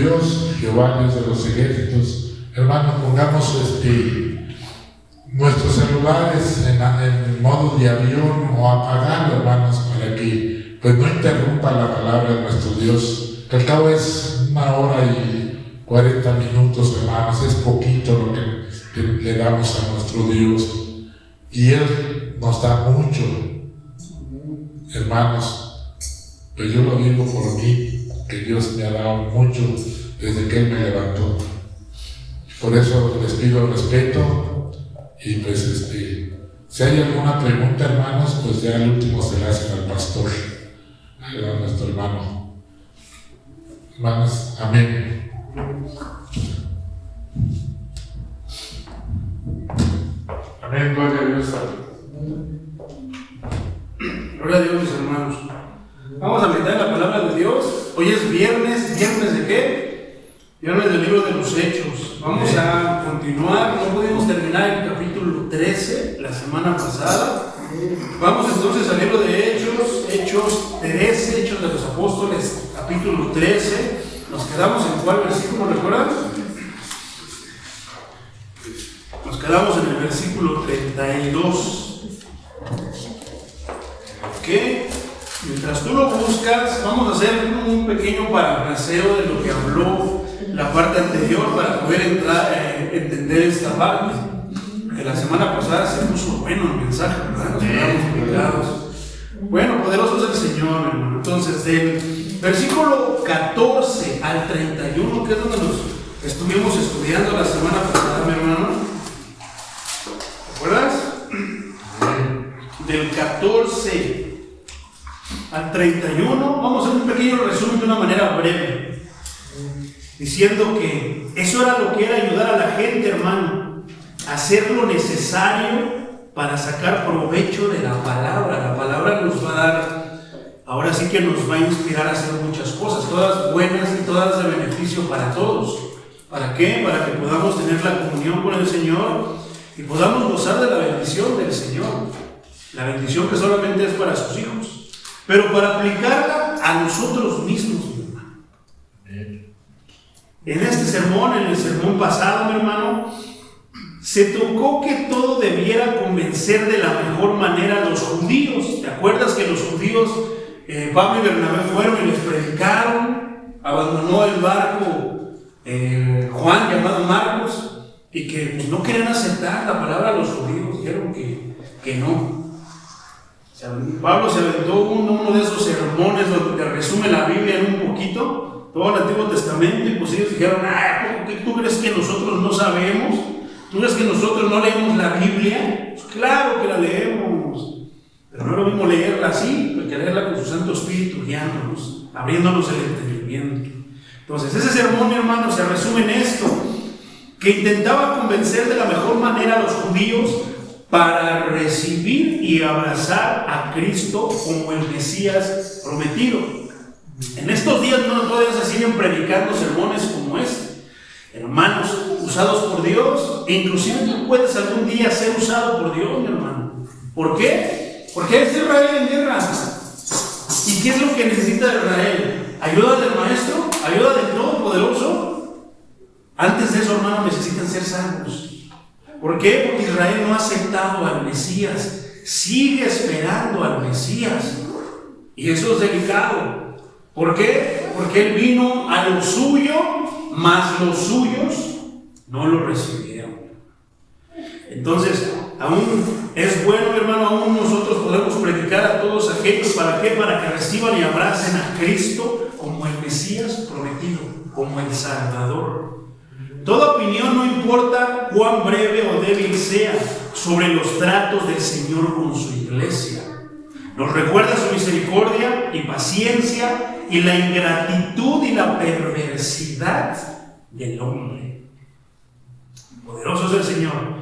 Dios, Jehová Dios de los ejércitos. Hermanos, pongamos nuestros celulares en modo de avión o apagando, hermanos, para que pues no interrumpa la palabra de nuestro Dios, que al cabo es 1 hora y 40 minutos, hermanos, es poquito lo que le damos a nuestro Dios, y Él nos da mucho, hermanos. Pues yo lo digo por mí, que Dios me ha dado mucho desde que Él me levantó. Por eso les pido respeto, y pues si hay alguna pregunta, hermanos, pues ya al último se la hacen al pastor, a nuestro hermano. Hermanos, amén. Amén, gloria a Dios. Gloria a Dios, mis hermanos. Vamos a meditar en la palabra de Dios. Hoy es viernes. ¿Viernes de qué? Viernes del libro de los Hechos. Vamos a continuar. No pudimos terminar el capítulo 13 la semana pasada. Vamos entonces al libro de Hechos, Hechos 13, Hechos de los Apóstoles, capítulo 13. Nos quedamos en ¿cuál versículo, recuerdan? Nos quedamos en el versículo 32. ¿Ok? Mientras tú lo buscas, vamos a hacer un pequeño parafraseo de lo que habló la parte anterior para poder entender esta parte. Que la semana pasada se puso bueno el mensaje, ¿verdad? Nos quedamos picados. Bueno, poderoso es el Señor, hermano. Entonces, del versículo 14 al 31, que es donde nos estuvimos estudiando la semana pasada, mi hermano. ¿Te acuerdas? Del 14 al 31, vamos a hacer un pequeño resumen de una manera breve, diciendo que eso era lo que era ayudar a la gente, hermano, a hacer lo necesario para sacar provecho de la palabra. La palabra nos va a dar, ahora sí que nos va a inspirar a hacer muchas cosas, todas buenas y todas de beneficio para todos. ¿Para qué? Para que podamos tener la comunión con el Señor y podamos gozar de la bendición del Señor, la bendición que solamente es para sus hijos, pero para aplicarla a nosotros mismos, mi hermano. En este sermón, en el sermón pasado, mi hermano, se tocó que todo debiera convencer de la mejor manera a los judíos. ¿Te acuerdas que los judíos, Pablo y Bernabé fueron y les predicaron? Abandonó el barco Juan, llamado Marcos, y que pues, no querían aceptar la palabra de los judíos, dijeron que no. O sea, Pablo se aventó uno de esos sermones donde te resume la Biblia en un poquito, todo el Antiguo Testamento, y pues ellos dijeron, ¿tú crees que nosotros no sabemos? ¿Tú crees que nosotros no leemos la Biblia? Pues claro que la leemos, pero no es lo mismo leerla así, que leerla con su Santo Espíritu guiándonos, abriéndonos el entendimiento. Entonces, ese sermón, mi hermano, se resume en esto, que intentaba convencer de la mejor manera a los judíos para recibir y abrazar a Cristo como el Mesías prometido. En estos días no todavía se siguen predicando sermones como este, hermanos, usados por Dios, e inclusive tú puedes algún día ser usado por Dios, mi hermano. ¿Por qué? Porque es Israel en guerra. ¿Y qué es lo que necesita Israel? ¿Ayuda del Maestro? ¿Ayuda del Todopoderoso? Antes de eso, hermano, necesitan ser salvos. ¿Por qué? Porque Israel no ha aceptado al Mesías, sigue esperando al Mesías, y eso es delicado. ¿Por qué? Porque Él vino a lo suyo, mas los suyos no lo recibieron. Entonces, aún es bueno, hermano, aún nosotros podemos predicar a todos aquellos. ¿Para qué? Para que reciban y abracen a Cristo como el Mesías prometido, como el Salvador. Toda opinión, no importa cuán breve o débil sea, sobre los tratos del Señor con su iglesia, nos recuerda su misericordia y paciencia y la ingratitud y la perversidad del hombre. Poderoso es el Señor.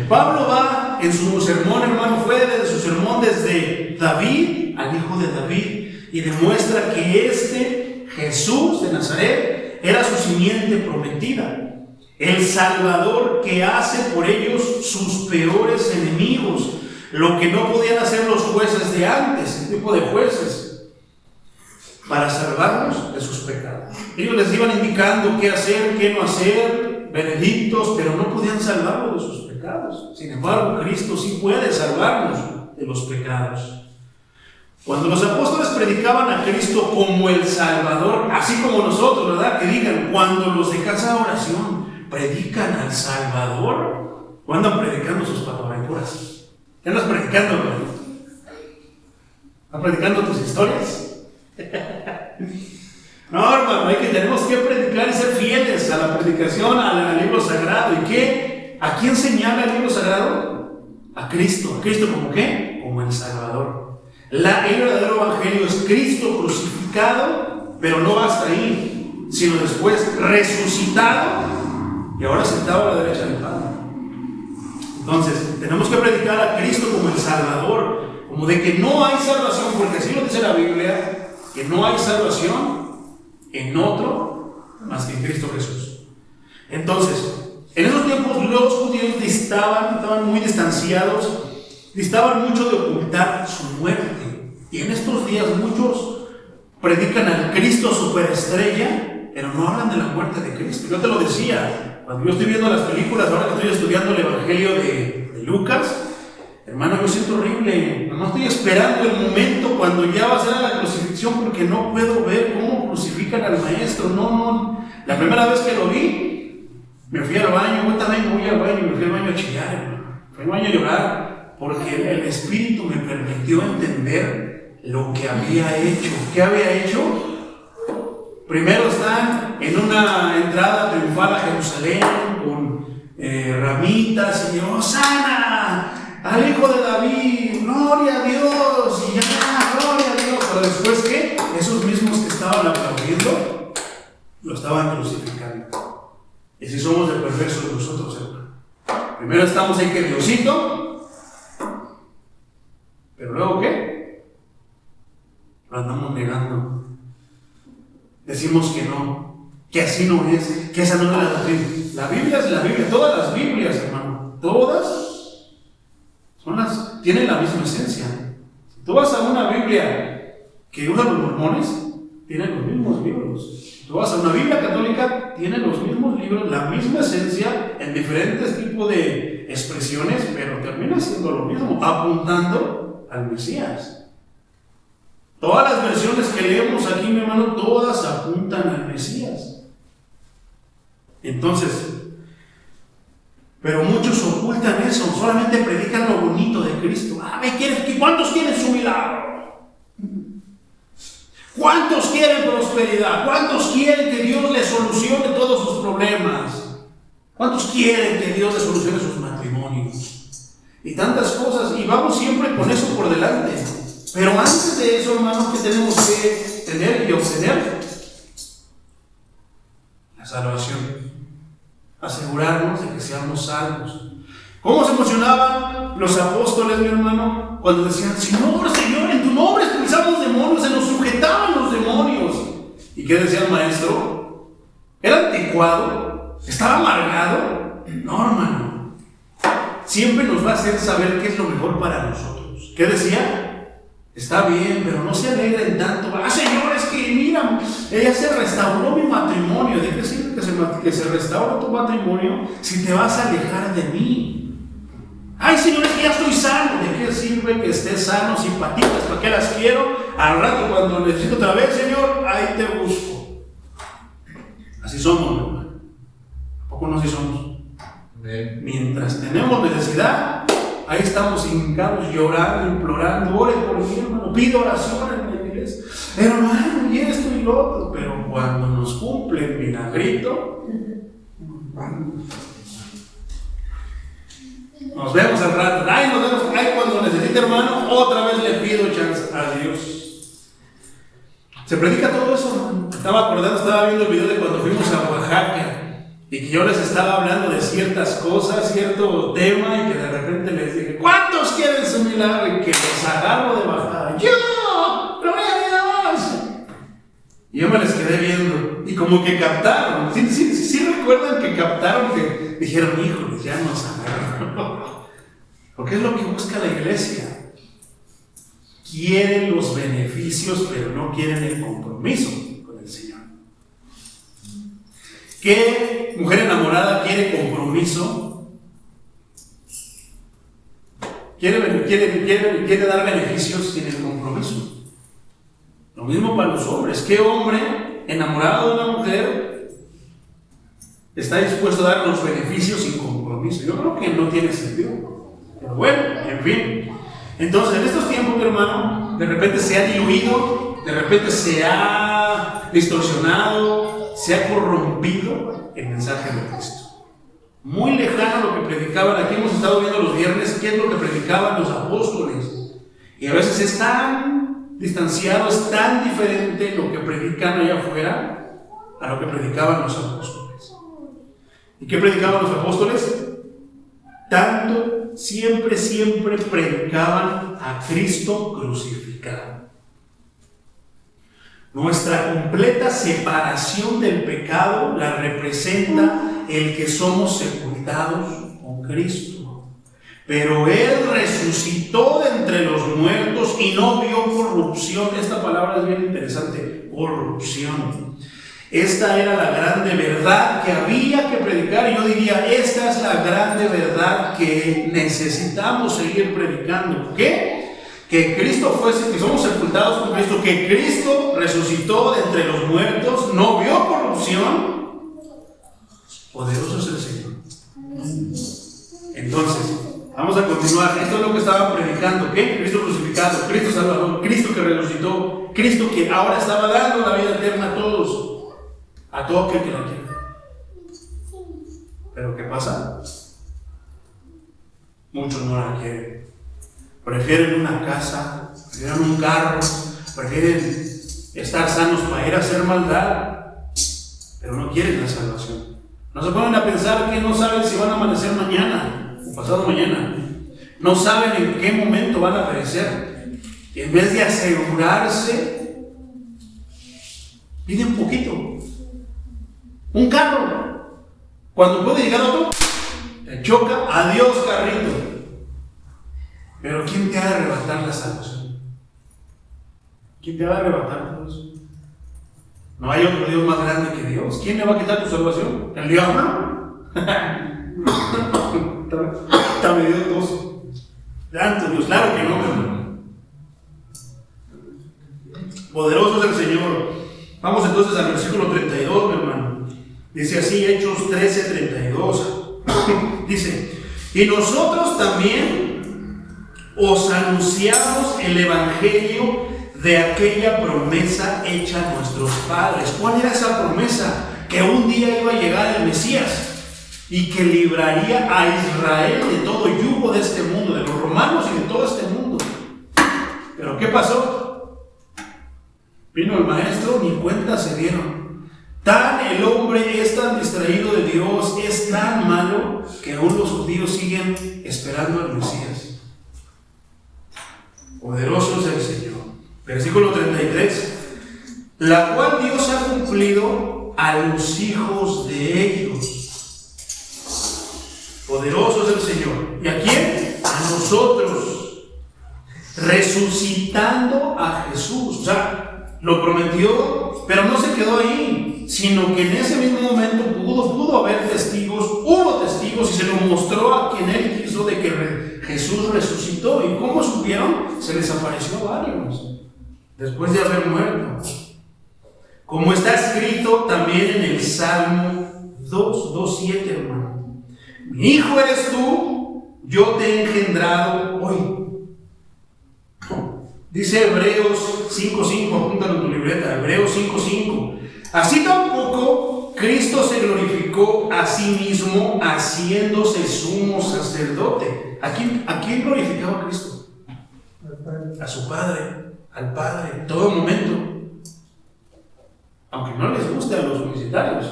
Pablo va en su sermón, hermano, fue desde su sermón desde David al hijo de David, y demuestra que Jesús de Nazaret era su simiente prometida, el Salvador que hace por ellos sus peores enemigos, lo que no podían hacer los jueces de antes, el tipo de jueces. para salvarnos de sus pecados. Ellos les iban indicando qué hacer, qué no hacer, veredictos, pero no podían salvarlos de sus pecados. Sin embargo, Cristo sí puede salvarnos de los pecados. Cuando los apóstoles predicaban a Cristo como el Salvador, así como nosotros, ¿verdad? Que digan, cuando los de Casa Oración predican al Salvador, ¿o andan predicando sus pataventuras? ¿Qué andas predicando, hermano? ¿Estás predicando tus historias? No, hermano, tenemos que predicar y ser fieles a la predicación, al libro sagrado. ¿Y qué? ¿A quién señala el libro sagrado? A Cristo. ¿A Cristo como qué? Como el Salvador. El verdadero evangelio es Cristo crucificado, pero no hasta ahí, sino después resucitado y ahora sentado a la derecha del Padre. Entonces, tenemos que predicar a Cristo como el Salvador, como de que no hay salvación, porque así lo dice la Biblia, que no hay salvación en otro más que en Cristo Jesús. Entonces, en esos tiempos los judíos estaban muy distanciados, distaban mucho de ocultar su muerte. Y en estos días muchos predican al Cristo superestrella, pero no hablan de la muerte de Cristo. Yo te lo decía, cuando yo estoy viendo las películas, ahora que estoy estudiando el Evangelio de Lucas, hermano, yo siento horrible. No estoy esperando el momento cuando ya va a ser a la crucifixión, porque no puedo ver cómo crucifican al maestro. No. La primera vez que lo vi, me fui al baño. Yo también voy al baño, me fui al baño a chillar, hermano. Fui al baño a llorar, porque el Espíritu me permitió entender lo que había hecho. ¿Qué había hecho? Primero están en una entrada triunfal a Jerusalén con ramitas y ¡Hosana! ¡Al Hijo de David! ¡Gloria a Dios! Y ya, ¡gloria a Dios! Pero después, ¿qué? Esos mismos que estaban aplaudiendo lo estaban crucificando. Y si somos de perversos nosotros, hermano. Primero estamos ahí que Diosito, pero luego ¿qué? Lo andamos negando. Decimos que no, que así no es, que esa no es la doctrina. La Biblia es la Biblia, todas las Biblias, hermano, todas tienen la misma esencia. Si tú vas a una Biblia que usan los mormones, tienen los mismos libros. Si tú vas a una Biblia católica, tienen los mismos libros, la misma esencia, en diferentes tipos de expresiones, pero termina siendo lo mismo, apuntando al Mesías. Todas las versiones que leemos aquí, mi hermano, todas apuntan al Mesías. Entonces, pero muchos ocultan eso, solamente predican lo bonito de Cristo. ¿Cuántos quieren su milagro? ¿Cuántos quieren prosperidad? ¿Cuántos quieren que Dios les solucione todos sus problemas? ¿Cuántos quieren que Dios les solucione sus matrimonios? Y tantas cosas, y vamos siempre con eso por delante. Pero antes de eso, hermanos, ¿qué tenemos que tener y obtener? La salvación. Asegurarnos de que seamos salvos. ¿Cómo se emocionaban los apóstoles, mi hermano? Cuando decían, Señor, Señor, en tu nombre expulsamos demonios, se nos sujetaban los demonios. ¿Y qué decía el maestro? ¿Era anticuado? ¿Estaba amargado? No, hermano. Siempre nos va a hacer saber qué es lo mejor para nosotros. ¿Qué decía? Está bien, pero no se alegren tanto. Señor, es que mira, ella se restauró mi matrimonio. ¿De qué sirve que se restaure tu matrimonio si te vas a alejar de mí? Señor, es que ya estoy sano. ¿De qué sirve que estés sano sin patitas? ¿Para qué las quiero? Al rato cuando necesito otra vez, Señor, ahí te busco. Así somos, hermano. ¿A poco no así somos? Mientras tenemos necesidad, ahí estamos hincados, llorando, implorando, ore por mí, hermano, pido oración en la iglesia, hermano, y esto y lo otro. Pero cuando nos cumple el milagrito, nos vemos al rato, nos vemos, cuando necesite, hermano, otra vez le pido chance a Dios. Se predica todo eso, hermano. Estaba viendo el video de cuando fuimos a Oaxaca, y que yo les estaba hablando de ciertas cosas, cierto tema, y que de repente les dije, ¿cuántos quieren su milagro? Y que los agarro de bajada. ¡Yo! ¡Gloria a Dios! Y yo me les quedé viendo, y como que captaron. ¿Sí recuerdan que captaron? Que dijeron, híjoles, ya nos agarraron. Porque es lo que busca la iglesia. quieren los beneficios, pero no quieren el compromiso con el Señor. ¿Qué mujer enamorada quiere compromiso? Quiere dar beneficios sin el compromiso. Lo mismo para los hombres. ¿Qué hombre enamorado de una mujer está dispuesto a dar los beneficios sin compromiso? Yo creo que no tiene sentido. Pero bueno, en fin. Entonces, en estos tiempos, mi hermano, de repente se ha diluido, de repente se ha distorsionado, se ha corrompido el mensaje de Cristo. Muy lejano a lo que predicaban. Aquí hemos estado viendo los viernes qué es lo que predicaban los apóstoles. Y a veces es tan distanciado, es tan diferente lo que predican allá afuera a lo que predicaban los apóstoles. ¿Y qué predicaban los apóstoles? Tanto, siempre predicaban a Cristo crucificado. Nuestra completa separación del pecado la representa el que somos sepultados con Cristo. Pero Él resucitó de entre los muertos y no vio corrupción. Esta palabra es bien interesante, corrupción. Esta era la grande verdad que había que predicar. Y yo diría, esta es la grande verdad que necesitamos seguir predicando. ¿Qué? Que Cristo fuese, que somos sepultados con Cristo, que Cristo resucitó de entre los muertos, no vio corrupción. Poderoso es el Señor. Entonces, vamos a continuar. Esto es lo que estaba predicando. ¿Qué? Cristo crucificado, Cristo Salvador, Cristo que resucitó, Cristo que ahora estaba dando la vida eterna a todos. A todo aquel que la quiera. Pero ¿qué pasa? Muchos no la quieren. Prefieren una casa, prefieren un carro, prefieren estar sanos para ir a hacer maldad, pero no quieren la salvación. No se ponen a pensar que no saben si van a amanecer mañana o pasado mañana. No saben en qué momento van a perecer. Y en vez de asegurarse, piden poquito. Un carro, cuando puede llegar otro, te choca, adiós carrito. Pero ¿quién te ha de arrebatar la salvación? ¿Quién te va a arrebatar todo eso? No hay otro Dios más grande que Dios. ¿Quién le va a quitar tu salvación? ¿El diablo? Está medio dudoso. Tanto Dios, claro que no, hermano. Poderoso es el Señor. Vamos entonces al versículo 32, mi hermano. Dice así, Hechos 13:32. Dice, y nosotros también os anunciamos el evangelio de aquella promesa hecha a nuestros padres. ¿Cuál era esa promesa? Que un día iba a llegar el Mesías y que libraría a Israel de todo yugo de este mundo, de los romanos y de todo este mundo. Pero ¿qué pasó? Vino el maestro, ni cuenta se dieron. Tan el hombre es tan distraído de Dios, es tan malo, que aún los judíos siguen esperando al Mesías. Poderoso es el Señor. Versículo 33. La cual Dios ha cumplido a los hijos de ellos. Poderoso es el Señor. ¿Y a quién? A nosotros. Resucitando a Jesús. O sea, lo prometió, pero no se quedó ahí, sino que en ese mismo momento pudo haber testigos, hubo testigos y se lo mostró a quien él quiso de que Jesús resucitó. ¿Y cómo supieron? Se les apareció a varios después de haber muerto. Como está escrito también en el Salmo 2:7, hermano. Mi hijo eres tú, yo te he engendrado hoy. Dice Hebreos 5:5, apúntalo en tu libreta, Hebreos 5:5. Así tampoco Cristo se glorificó a sí mismo haciéndose sumo sacerdote. ¿A quién glorificaba Cristo? A su Padre, al Padre, en todo momento. Aunque no les guste a los universitarios,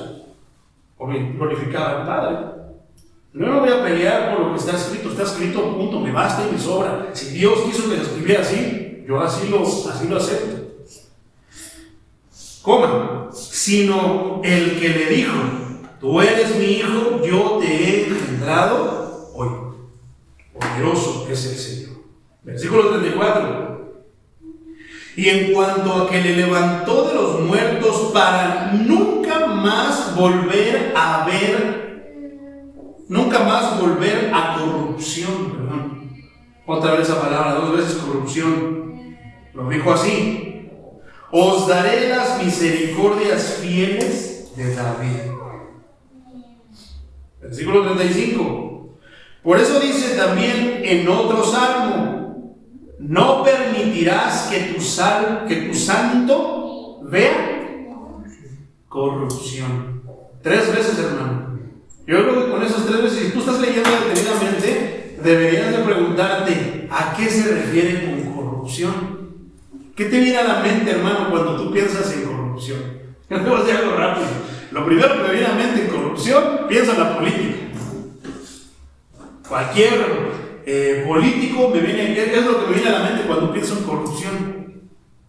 glorificaba al Padre. No me voy a pelear por lo que está escrito, punto, me basta y me sobra. Si Dios quiso que se escribiera así, yo así lo acepto. Coma, sino el que le dijo, tú eres mi hijo, yo te he engendrado hoy. Poderoso es el Señor. Versículo 34. Y en cuanto a que le levantó de los muertos para nunca más volver a corrupción, perdón. Otra vez esa palabra, 2 veces corrupción. Lo dijo así: os daré las misericordias fieles de David. Versículo 35. Por eso dice también en otro salmo: no permitirás que tu santo vea corrupción. 3 veces, hermano. Yo creo que con esas 3 veces, si tú estás leyendo detenidamente, deberías de preguntarte ¿a qué se refiere con corrupción? ¿Qué te viene a la mente, hermano, cuando tú piensas en corrupción? Yo te voy a decir algo rápido. Lo primero que me viene a la mente en corrupción, piensa en la política. Cualquier político es lo que me viene a la mente cuando pienso en corrupción.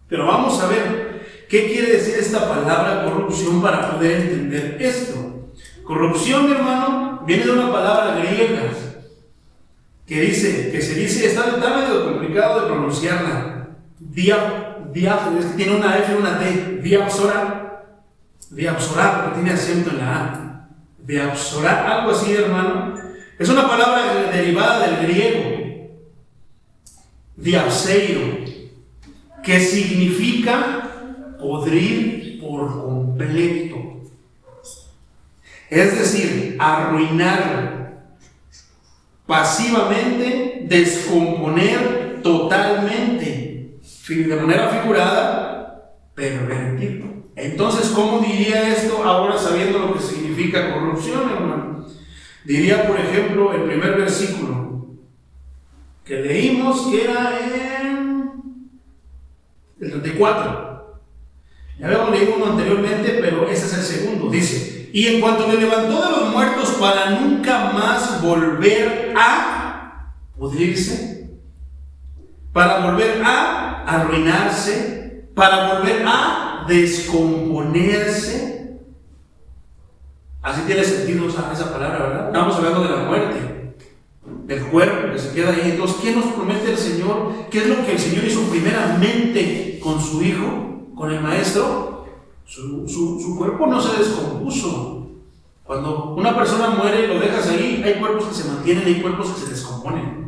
Pero vamos a ver qué quiere decir esta palabra corrupción para poder entender esto. Corrupción, hermano, viene de una palabra griega que se dice, está medio complicado de pronunciarla. Tiene una F y una T. Diapsora, porque tiene acento en la A. Diapsora, algo así, hermano. Es una palabra derivada del griego, diapseiro, que significa podrir por completo. Es decir, arruinar, pasivamente, descomponer totalmente, de manera figurada, pervertir. Entonces, ¿cómo diría esto ahora sabiendo lo que significa corrupción, hermano? Diría, por ejemplo, el primer versículo que leímos, que era en el 34. Ya habíamos leído uno anteriormente, pero ese es el segundo. Dice: y en cuanto le levantó de los muertos para nunca más volver a pudrirse, para volver a arruinarse, para volver a descomponerse. Así tiene sentido esa palabra, ¿verdad? Estamos hablando de la muerte, del cuerpo que se queda ahí. Entonces, ¿qué nos promete el Señor? ¿Qué es lo que el Señor hizo primeramente con su Hijo, con el Maestro? Su cuerpo no se descompuso. Cuando una persona muere y lo dejas ahí, hay cuerpos que se mantienen y hay cuerpos que se descomponen.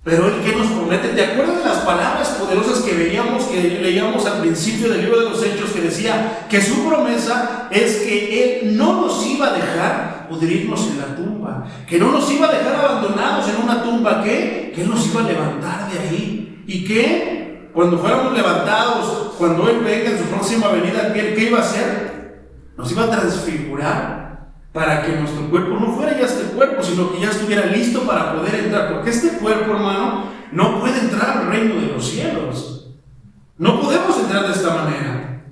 Pero Él, ¿qué nos promete? ¿Te acuerdas de las palabras poderosas que leíamos al principio del libro de los Hechos, que decía que su promesa es que Él no nos iba a dejar pudrirnos en la tumba, que no nos iba a dejar abandonados en una tumba, que Él nos iba a levantar de ahí, y que cuando fuéramos levantados, cuando Él venga en su próxima venida, ¿qué iba a hacer? Nos iba a transfigurar para que nuestro cuerpo no fuera ya este cuerpo, sino que ya estuviera listo para poder entrar. Porque este cuerpo, hermano, no puede entrar al reino de los cielos. No podemos entrar de esta manera.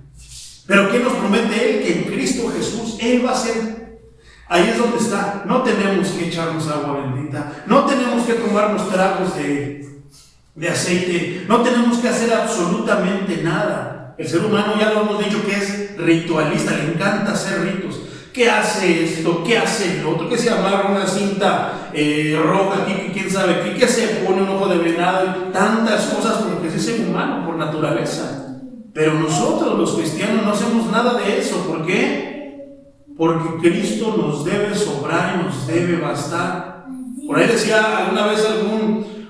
Pero ¿qué nos promete Él? Que en Cristo Jesús Él va a ser. Ahí es donde está. No tenemos que echarnos agua bendita. No tenemos que tomarnos tragos de aceite. No tenemos que hacer absolutamente nada. El ser humano, ya lo hemos dicho, que es ritualista. Le encanta hacer ritos. ¿Qué hace esto? ¿Qué hace el otro? ¿Qué se amarra una cinta roja aquí? ¿Quién sabe qué? ¿Qué se pone un ojo de venado? Y tantas cosas, porque es ser humano por naturaleza. Pero nosotros los cristianos no hacemos nada de eso. ¿Por qué? Porque Cristo nos debe sobrar y nos debe bastar. Por ahí decía alguna vez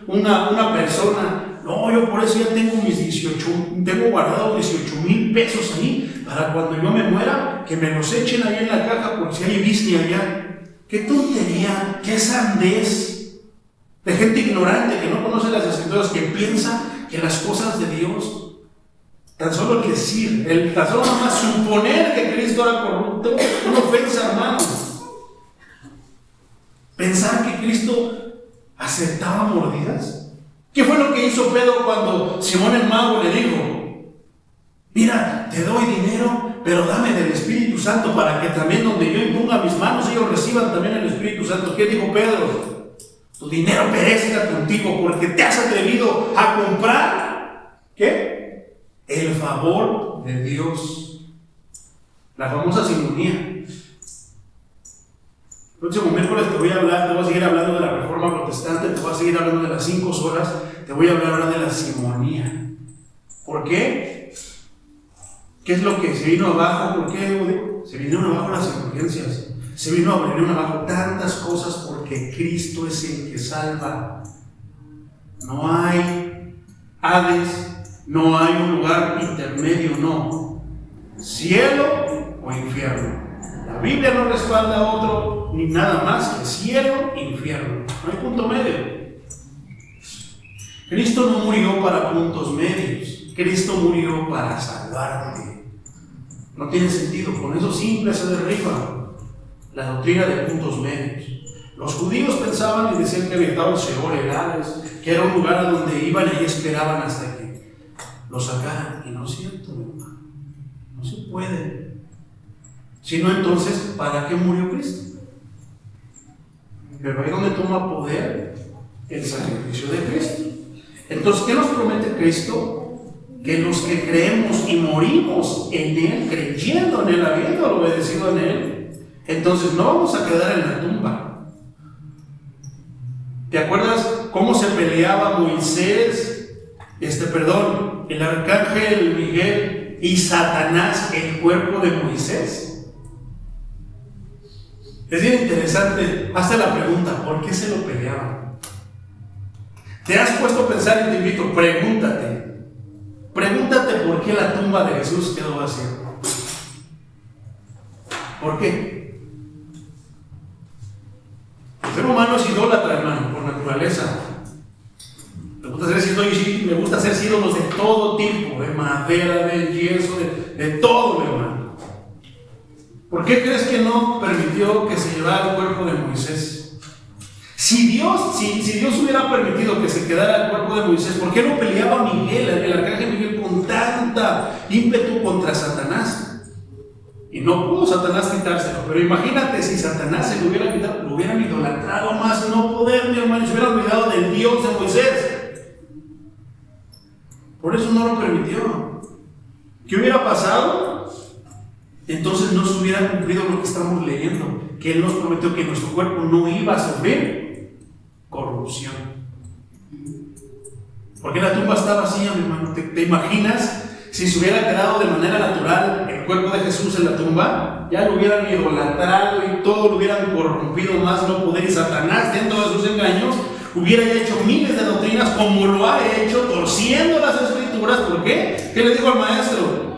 una persona: no, yo por eso ya tengo tengo guardado 18,000 pesos ahí, para cuando yo me muera, que me los echen ahí en la caja por si hay bisnia allá. ¡Qué tontería! ¡Qué sandez! De gente ignorante que no conoce las Escrituras, que piensa que las cosas de Dios, tan solo decir, tan solo nada más suponer que Cristo era corrupto, una ofensa, hermano. Pensar que Cristo aceptaba mordidas. ¿Qué fue lo que hizo Pedro cuando Simón el Mago le dijo: mira, te doy dinero, pero dame del Espíritu Santo para que también donde yo imponga mis manos ellos reciban también el Espíritu Santo? ¿Qué dijo Pedro? Tu dinero perezca contigo, porque te has atrevido a comprar, ¿qué? El favor de Dios. La famosa simonía. El próximo miércoles te voy a seguir hablando de la Reforma Protestante, te voy a seguir hablando de las 5 solas, te voy a hablar ahora de la simonía. ¿Por qué? ¿Qué es lo que se vino abajo? ¿Por qué? Se vinieron abajo las indulgencias. Se vinieron abajo tantas cosas porque Cristo es el que salva. No hay Hades, no hay un lugar intermedio, no. Cielo o infierno. La Biblia no respalda otro ni nada más que cielo e infierno. No hay punto medio. Cristo no murió para puntos medios. Cristo murió para salvarte. No tiene sentido. Con eso simple se derriba la doctrina de puntos medios. Los judíos pensaban y decían que había estado el Seol, el Hades, que era un lugar a donde iban y esperaban hasta que lo sacaran. Y no es cierto, mi hermano. No se puede. Si no, entonces, ¿para qué murió Cristo? Pero ahí es donde toma poder el sacrificio de Cristo. Entonces, ¿qué nos promete Cristo? Que los que creemos y morimos en Él, creyendo en Él, habiendo obedecido en Él, entonces no vamos a quedar en la tumba. ¿Te acuerdas cómo se peleaba Moisés, el arcángel Miguel y Satanás, el cuerpo de Moisés? Es bien interesante. Hazte la pregunta, ¿por qué se lo peleaban? ¿Te has puesto a pensar? Y te invito, pregúntate por qué la tumba de Jesús quedó vacía. ¿Por qué? El ser humano es idólatra, hermano, por naturaleza. Me gusta hacer ídolos de todo tipo, de madera, de yeso, de todo, hermano. ¿Por qué crees que no permitió que se llevara el cuerpo de Moisés? Si Dios hubiera permitido que se quedara el cuerpo de Moisés, ¿por qué no peleaba Miguel, el arcángel Miguel, con tanta ímpetu contra Satanás? Y no pudo Satanás quitárselo. Pero imagínate si Satanás se lo hubiera quitado, lo hubieran idolatrado más no poder, mi hermano, se hubieran olvidado del Dios de Moisés. Por eso no lo permitió. ¿Qué hubiera pasado? Entonces no se hubiera cumplido lo que estamos leyendo, que Él nos prometió que nuestro cuerpo no iba a sufrir corrupción. Porque la tumba está vacía, mi hermano. ¿Te imaginas si se hubiera quedado de manera natural el cuerpo de Jesús en la tumba? Ya lo hubieran idolatrado y todo lo hubieran corrompido más no poder, y Satanás, dentro de sus engaños, hubiera hecho miles de doctrinas como lo ha hecho, torciendo las escrituras. ¿Por qué? ¿Qué le dijo al maestro?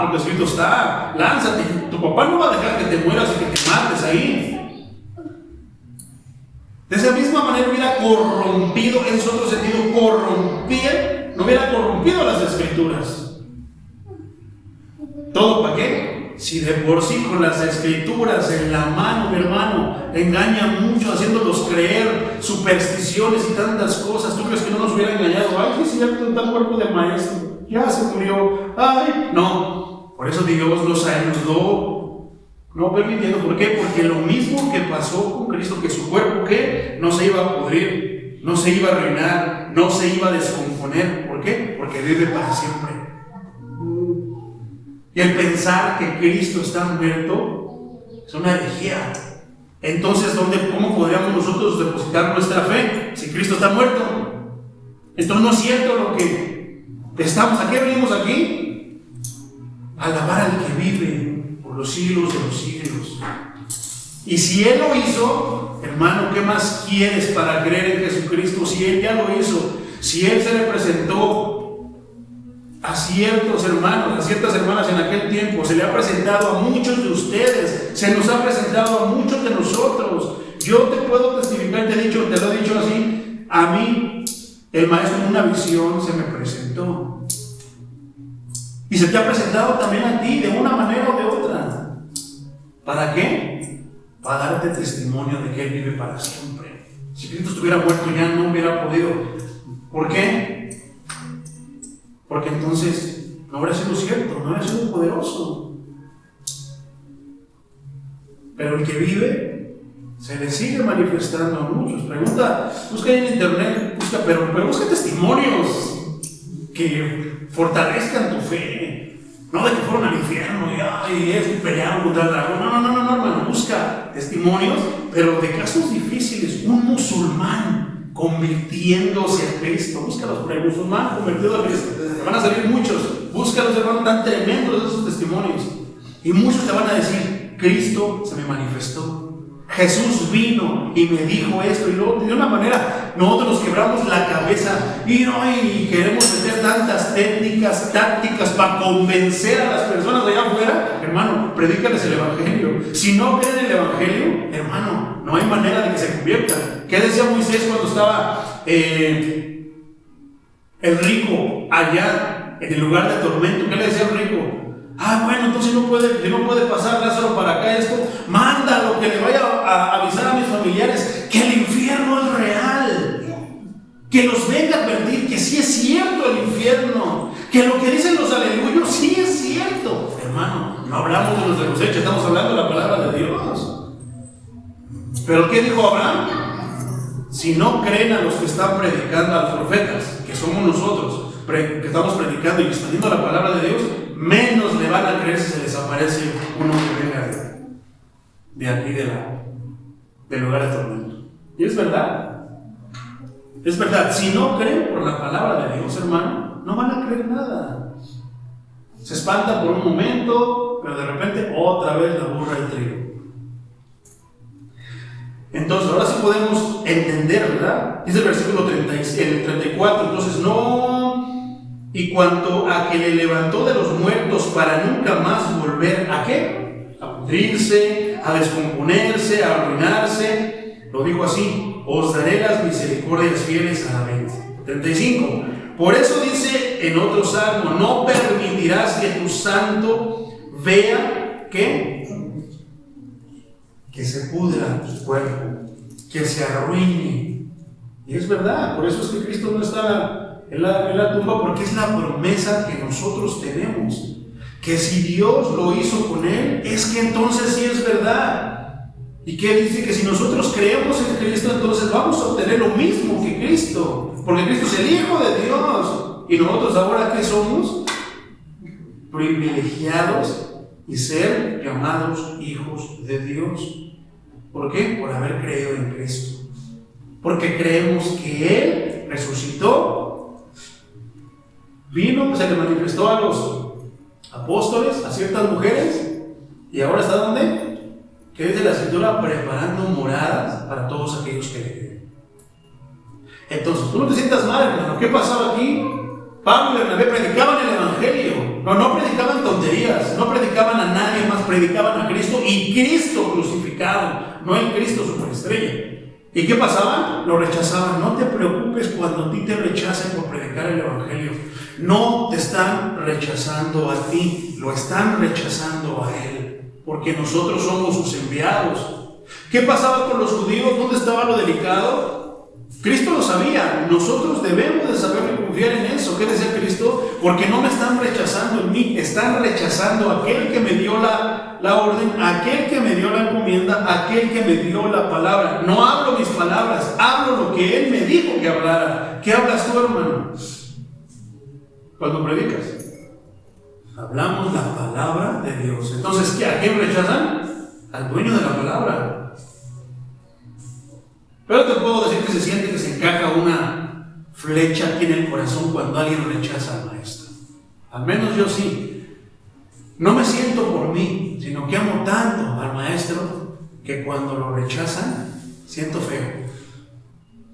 Porque escrito está, lánzate, tu papá no va a dejar que te mueras y que te mates ahí. De esa misma manera hubiera corrompido, en su otro sentido, no hubiera corrompido las escrituras. ¿Todo para qué? Si de por sí con las escrituras en la mano, mi hermano, engaña mucho, haciéndolos creer supersticiones y tantas cosas. ¿Tú crees que no nos hubiera engañado? Ay, sí, es cierto, está cuerpo de maestro, ya se murió. Ay, no. Por eso Dios los ayudó, no permitiendo. ¿Por qué? Porque lo mismo que pasó con Cristo, que su cuerpo, ¿qué? No se iba a pudrir, no se iba a arruinar, no se iba a descomponer. ¿Por qué? Porque vive para siempre. Y el pensar que Cristo está muerto es una herejía. Entonces, ¿cómo podríamos nosotros depositar nuestra fe si Cristo está muerto? Entonces no es cierto lo que estamos. ¿A qué venimos aquí? A alabar al que vive por los siglos de los siglos. Y si Él lo hizo, hermano, ¿qué más quieres para creer en Jesucristo? Si Él ya lo hizo, si Él se le presentó a ciertos hermanos, a ciertas hermanas en aquel tiempo, se le ha presentado a muchos de ustedes, se nos ha presentado a muchos de nosotros. Yo te puedo testificar, te lo he dicho así, a mí el maestro en una visión se me presentó. Y se te ha presentado también a ti de una manera o de otra. ¿Para qué? Para darte testimonio de que Él vive para siempre. Si Cristo estuviera muerto ya no hubiera podido. ¿Por qué? Porque entonces no habría sido cierto, no habría sido poderoso. Pero el que vive se le sigue manifestando a muchos. Pregunta, busca en internet, pero busca testimonios que fortalezcan tu fe. No de que fueron al infierno y pelearon contra el dragón. No, hermano, busca testimonios, pero de casos difíciles. Un musulmán convirtiéndose a Cristo. Búscalos por el musulmán convertido a Cristo. Te van a salir muchos. Búscalos, hermano, tan tremendos esos testimonios. Y muchos te van a decir, Cristo se me manifestó. Jesús vino y me dijo esto y lo otro. De una manera, nosotros nos quebramos la cabeza y queremos meter tantas técnicas, tácticas para convencer a las personas de allá afuera. Hermano, predícales el Evangelio. Si no creen el Evangelio, hermano, no hay manera de que se conviertan. ¿Qué decía Moisés cuando estaba el rico allá en el lugar de tormento? ¿Qué le decía el rico? Bueno, entonces no puede pasar Lázaro para acá, esto, mándalo, que le vaya a avisar a mis familiares que el infierno es real, que los venga a advertir que sí es cierto el infierno, que lo que dicen los aleluyos sí es cierto. Hermano, no hablamos de los hechos, estamos hablando de la palabra de Dios. Pero ¿qué dijo Abraham? Si no creen a los que están predicando, a los profetas, que somos nosotros, que estamos predicando y expandiendo la palabra de Dios, menos le van a creer si se les aparece uno que venga de aquí del lugar de tormento. Y es verdad. Es verdad. Si no creen por la palabra de Dios, hermano, no van a creer nada. Se espantan por un momento, pero de repente otra vez la burra y trigo. Entonces, ahora sí podemos entender, ¿verdad? Dice el versículo 34, entonces no. Y cuanto a que le levantó de los muertos para nunca más volver ¿a qué? A pudrirse, a descomponerse, a arruinarse, lo dijo así: os daré las misericordias fieles a la vez. 35. Por eso dice en otro salmo: no permitirás que tu santo vea ¿qué? Que se pudra tu cuerpo, que se arruine. Y es verdad, por eso es que Cristo no está en la tumba, porque es la promesa que nosotros tenemos, que si Dios lo hizo con él, es que entonces sí es verdad. ¿Y qué dice? Que si nosotros creemos en Cristo, entonces vamos a obtener lo mismo que Cristo, porque Cristo es el Hijo de Dios. Y nosotros ahora ¿qué somos? Privilegiados y ser llamados hijos de Dios. ¿Por qué? Por haber creído en Cristo, porque creemos que Él resucitó, vino, se le manifestó a los apóstoles, a ciertas mujeres, y ahora está ¿dónde? ¿Qué dice la Escritura? Preparando moradas para todos aquellos que le creen. Entonces, tú no te sientas mal, hermano. ¿Qué pasaba aquí? Pablo y Bernabé predicaban el Evangelio. No predicaban tonterías, no predicaban a nadie más, predicaban a Cristo y Cristo crucificado, no el Cristo superestrella. ¿Y qué pasaba? Lo rechazaban. No te preocupes cuando a ti te rechacen por predicar el Evangelio. No te están rechazando a ti, lo están rechazando a Él, porque nosotros somos sus enviados. ¿Qué pasaba con los judíos? ¿Dónde estaba lo delicado? Cristo lo sabía. Nosotros debemos de saber y confiar en eso. ¿Qué decía Cristo? Porque no me están rechazando en mí, están rechazando a aquel que me dio la orden, aquel que me dio la encomienda, aquel que me dio la palabra. No hablo mis palabras, hablo lo que Él me dijo que hablara. ¿Qué hablas tú, hermano? Cuando predicas, hablamos la palabra de Dios. Entonces, ¿a quién rechazan? Al dueño de la palabra. Pero te puedo decir que se siente que se encaja una flecha aquí en el corazón cuando alguien rechaza al maestro. Al menos yo sí. No me siento por mí, sino que amo tanto al maestro que cuando lo rechazan, siento feo.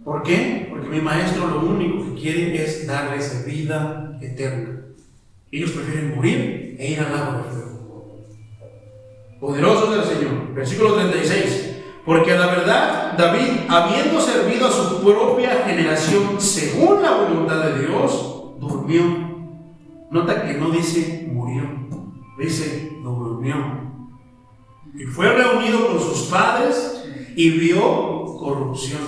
¿Por qué? Porque mi maestro lo único que quiere es darles vida eterna. Ellos prefieren morir e ir al lago de fuego. Poderoso es el Señor. Versículo 36. Porque la verdad, David, habiendo servido a su propia generación según la voluntad de Dios, durmió. Nota que no dice murió, dice durmió. Y fue reunido con sus padres y vio corrupción.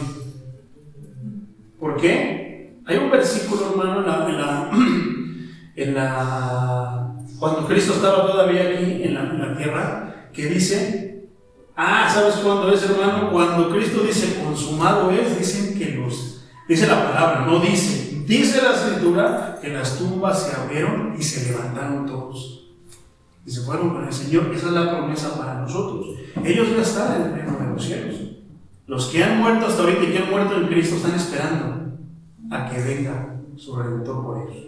¿Por qué? Hay un versículo, hermano, cuando Cristo estaba todavía aquí en la tierra, que dice... ¿sabes cuándo es, hermano? Cuando Cristo dice consumado es, dice la palabra, no dice la Escritura que las tumbas se abrieron y se levantaron todos y se fueron con el Señor. Esa es la promesa para nosotros. Ellos ya están en el reino de los cielos. Los que han muerto hasta ahorita y que han muerto en Cristo están esperando a que venga su Redentor por ellos.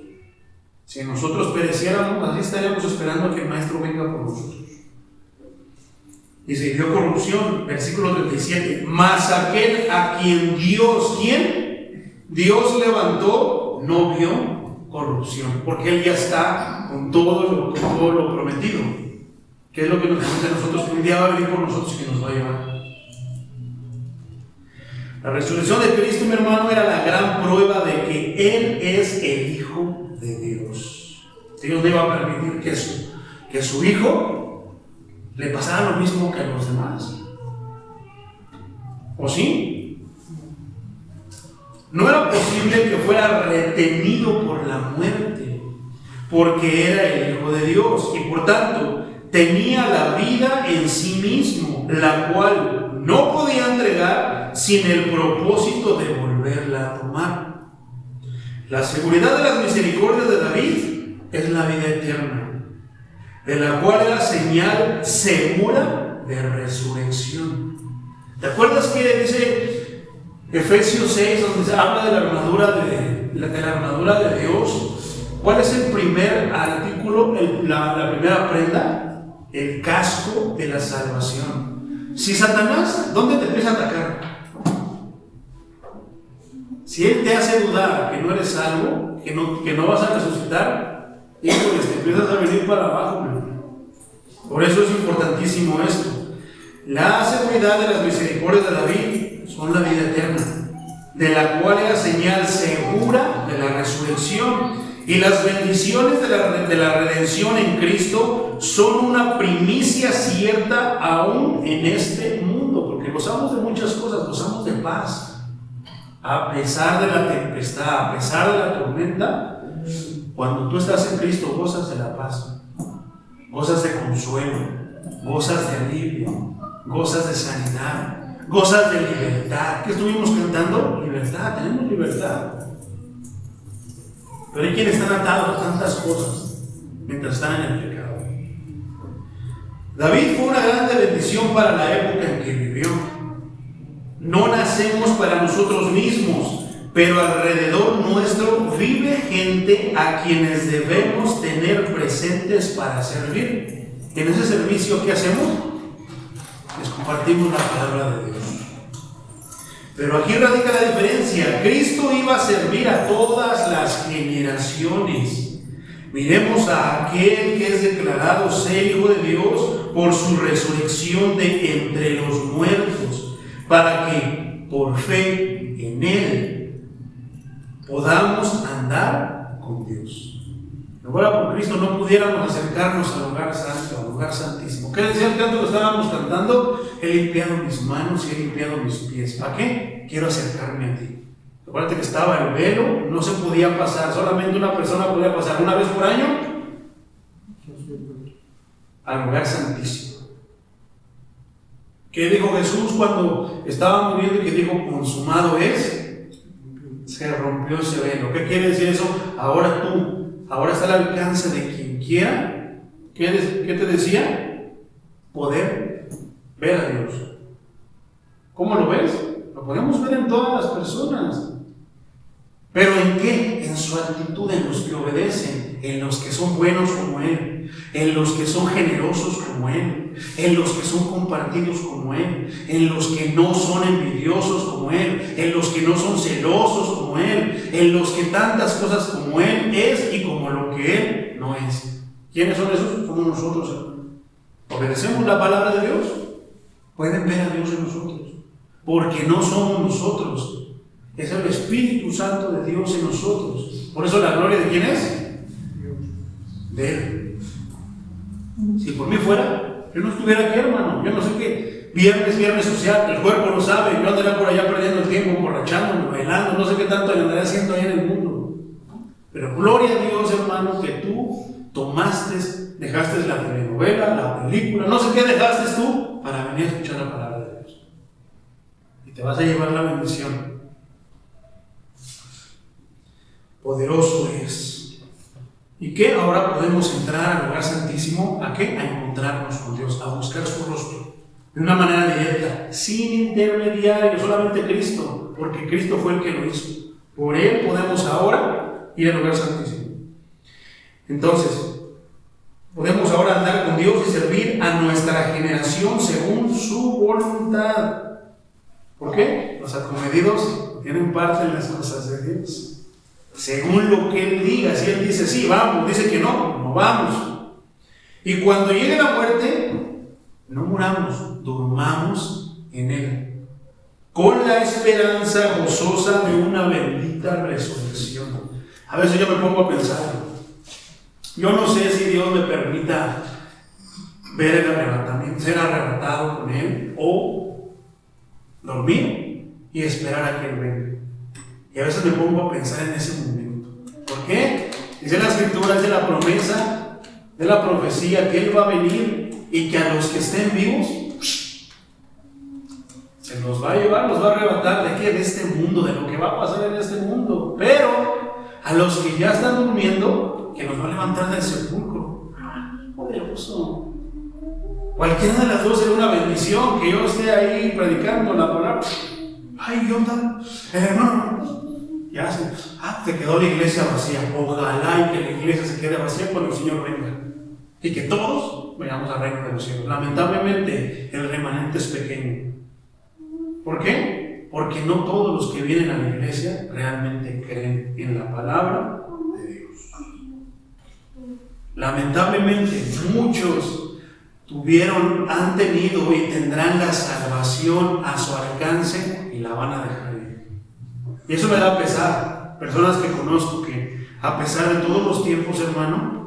Si nosotros pereciéramos, así estaríamos esperando a que el Maestro venga por nosotros. Y se dio corrupción, versículo 37. Mas aquel a quien Dios, ¿quién? Dios levantó, no vio corrupción, porque Él ya está con todo lo prometido. ¿Qué es lo que nos comenta a nosotros? Que un día va a venir por nosotros y que nos va a llevar. La resurrección de Cristo, mi hermano, era la gran prueba de que Él es el Hijo de Dios. Dios no iba a permitir que su Hijo le pasara lo mismo que a los demás. ¿O sí? No era posible que fuera retenido por la muerte, porque era el Hijo de Dios y por tanto tenía la vida en sí mismo, la cual no podía entregar sin el propósito de volverla a tomar. La seguridad de las misericordias de David es la vida eterna, de la cual era señal segura de resurrección. ¿Te acuerdas que dice Efesios 6, donde se habla de la armadura de Dios? ¿Cuál es el primer artículo, la primera prenda? El casco de la salvación. Si Satanás, ¿dónde te empieza a atacar? Si él te hace dudar que no eres salvo, que no vas a resucitar, híjole, te empiezas a venir para abajo, ¿no? Por eso es importantísimo esto. La seguridad de las misericordias de David son la vida eterna, de la cual era señal segura de la resurrección. Y las bendiciones de la redención en Cristo son una primicia cierta aún en este mundo, porque gozamos de muchas cosas, gozamos de paz. A pesar de la tempestad, a pesar de la tormenta, cuando tú estás en Cristo gozas de la paz, gozas de consuelo, gozas de alivio, gozas de sanidad, gozas de libertad. ¿Qué estuvimos cantando? Libertad, tenemos libertad. Pero hay quienes están atados a tantas cosas mientras están en el pecado. David fue una grande bendición para la época en que vivió. No nacemos para nosotros mismos, pero alrededor nuestro vive gente a quienes debemos tener presentes para servir. En ese servicio, ¿qué hacemos? Les compartimos la palabra de Dios. Pero aquí radica la diferencia. Cristo iba a servir a todas las generaciones. Miremos a aquel que es declarado ser Hijo de Dios por su resurrección de entre los muertos, para que por fe en Él podamos andar con Dios. Si fuera por Cristo no pudiéramos acercarnos al lugar santo, al lugar santísimo. ¿Qué decía el canto que estábamos cantando? He limpiado mis manos y he limpiado mis pies. ¿Para qué? Quiero acercarme a ti. Acuérdate que estaba el velo, no se podía pasar, solamente una persona podía pasar una vez por año al lugar santísimo. ¿Qué dijo Jesús cuando estaba muriendo y que dijo consumado es? Se rompió ese velo. ¿Qué quiere decir eso? Ahora está al alcance de quien quiera. ¿Qué te decía? Poder ver a Dios. ¿Cómo lo ves? Lo podemos ver en todas las personas. ¿Pero en qué? En su actitud, en los que obedecen, en los que son buenos como Él, en los que son generosos como Él, en los que son compartidos como Él, en los que no son envidiosos como Él, en los que no son celosos como Él, en los que tantas cosas como Él es y como lo que Él no es. ¿Quiénes son esos? Somos nosotros. ¿Obedecemos la palabra de Dios? Pueden ver a Dios en nosotros, porque no somos nosotros. Es el Espíritu Santo de Dios en nosotros. Por eso la gloria de ¿quién es? De Él. Si por mí fuera, yo no estuviera aquí, hermano. Yo no sé qué. Viernes social, el cuerpo lo sabe. Yo andaría por allá perdiendo el tiempo, emborrachándome, bailando, no sé qué tanto andaría haciendo ahí en el mundo. Pero gloria a Dios, hermano, que tú dejaste la telenovela, la película, no sé qué dejaste tú para venir a escuchar la palabra de Dios. Y te vas a llevar la bendición. Poderoso es. ¿Y qué? Ahora podemos entrar al lugar santísimo. ¿A qué? A encontrarnos con Dios, a buscar su rostro. de una manera directa, sin intermediario, solamente Cristo, porque Cristo fue el que lo hizo. Por Él podemos ahora ir al lugar santísimo. Entonces, podemos ahora andar con Dios y servir a nuestra generación según su voluntad. ¿Por qué? Los acomedidos tienen parte en las cosas de Dios. Según lo que Él diga, si Él dice sí, vamos, dice que no, no vamos. Y cuando llegue la muerte, no muramos, durmamos en Él, con la esperanza gozosa de una bendita resurrección. A veces yo me pongo a pensar, yo no sé si Dios me permita ver el arrebatamiento, ser arrebatado con Él, o dormir y esperar a que Él venga. Y a veces me pongo a pensar en ese momento. ¿Por qué? Dice la Escritura, es de la promesa, de la profecía, que Él va a venir y que a los que estén vivos se los va a llevar, los va a arrebatar. ¿De qué? De este mundo, de lo que va a pasar en este mundo. Pero a los que ya están durmiendo, que nos va a levantar del sepulcro. Poderoso. Cualquiera de las dos es una bendición, que yo esté ahí predicando la palabra. Ay, yo hermano, ya se, te quedó la iglesia vacía. Ojalá y que la iglesia se quede vacía cuando el Señor venga. Y que todos vayamos al reino de los cielos. Lamentablemente, el remanente es pequeño. ¿Por qué? Porque no todos los que vienen a la iglesia realmente creen en la palabra de Dios. Lamentablemente, muchos han tenido y tendrán la salvación a su alcance y la van a dejar ir. Y eso me da pesar. Personas que conozco que, a pesar de todos los tiempos, hermano,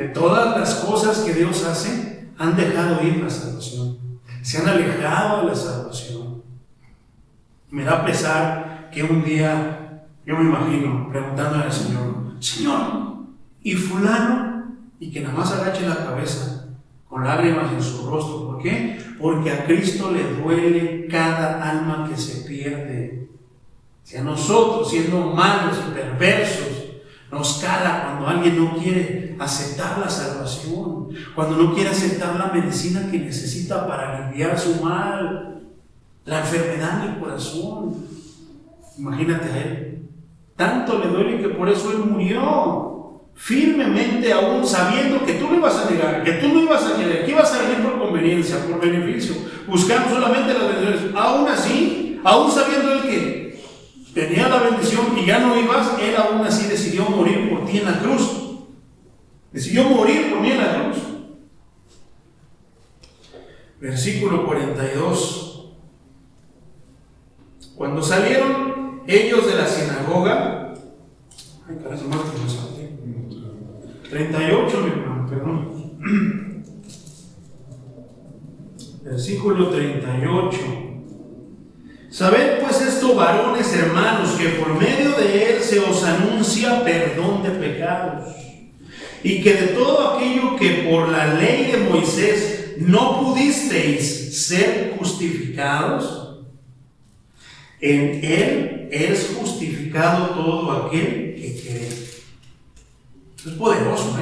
de todas las cosas que Dios hace, han dejado ir la salvación. Se han alejado de la salvación. Me da pesar que un día, yo me imagino, preguntándole al Señor, Señor, ¿y fulano? Y que nada más agache la cabeza, con lágrimas en su rostro. ¿Por qué? Porque a Cristo le duele cada alma que se pierde. Si a nosotros, siendo malos y perversos, nos cala cuando alguien no quiere aceptar la salvación, cuando no quiere aceptar la medicina que necesita para aliviar su mal, la enfermedad en el corazón. Imagínate a él. Tanto le duele que por eso él murió. Firmemente, aún sabiendo que tú lo ibas a negar, que tú no ibas a querer, que ibas a venir por conveniencia, por beneficio, buscando solamente las bendiciones. Aún así, aún sabiendo él que tenía la bendición y ya no ibas, él aún así decidió morir por ti en la cruz. Decidió morir por mí en la cruz. Versículo 42. Cuando salieron ellos de la sinagoga, ay, carajo, más que nos salté. 38, mi hermano, perdón. Versículo 38. Sabed pues esto, varones hermanos, que por medio de él se os anuncia perdón de pecados, y que de todo aquello que por la ley de Moisés no pudisteis ser justificados, en él es justificado todo aquel que cree. Es poderoso,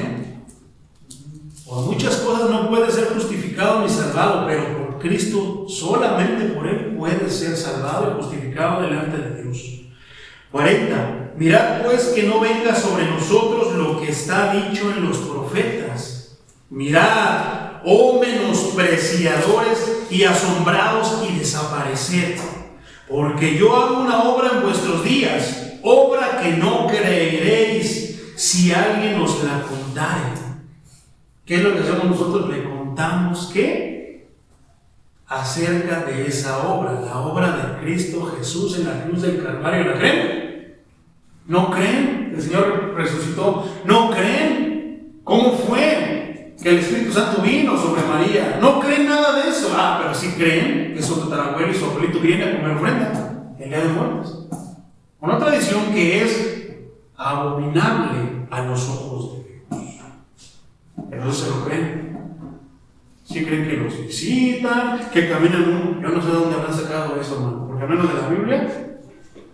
Por muchas cosas no puede ser justificado ni salvado, pero por Cristo, solamente por Él puede ser salvado y justificado delante de Dios. 40. Mirad pues que no venga sobre nosotros lo que está dicho en los profetas. Mirad, oh menospreciadores y asombrados, y desapareced, porque yo hago una obra en vuestros días, obra que no creeréis si alguien os la contare. ¿Qué es lo que hacemos nosotros? Le contamos ¿qué? Acerca de esa obra, la obra de Cristo Jesús en la cruz del Calvario. ¿La creen? ¿No creen? El Señor resucitó. ¿No creen? ¿Cómo fue que el Espíritu Santo vino sobre María? ¿No creen nada de eso? Pero sí creen que su tatarabuelo y su abuelito vienen a comer ofrenda el día de muertos. Una tradición que es abominable a los ojos de Dios. Ellos se lo creen. Sí creen que los visitan, que caminan yo no sé de dónde habrán sacado eso, hermano, porque a menos de la Biblia,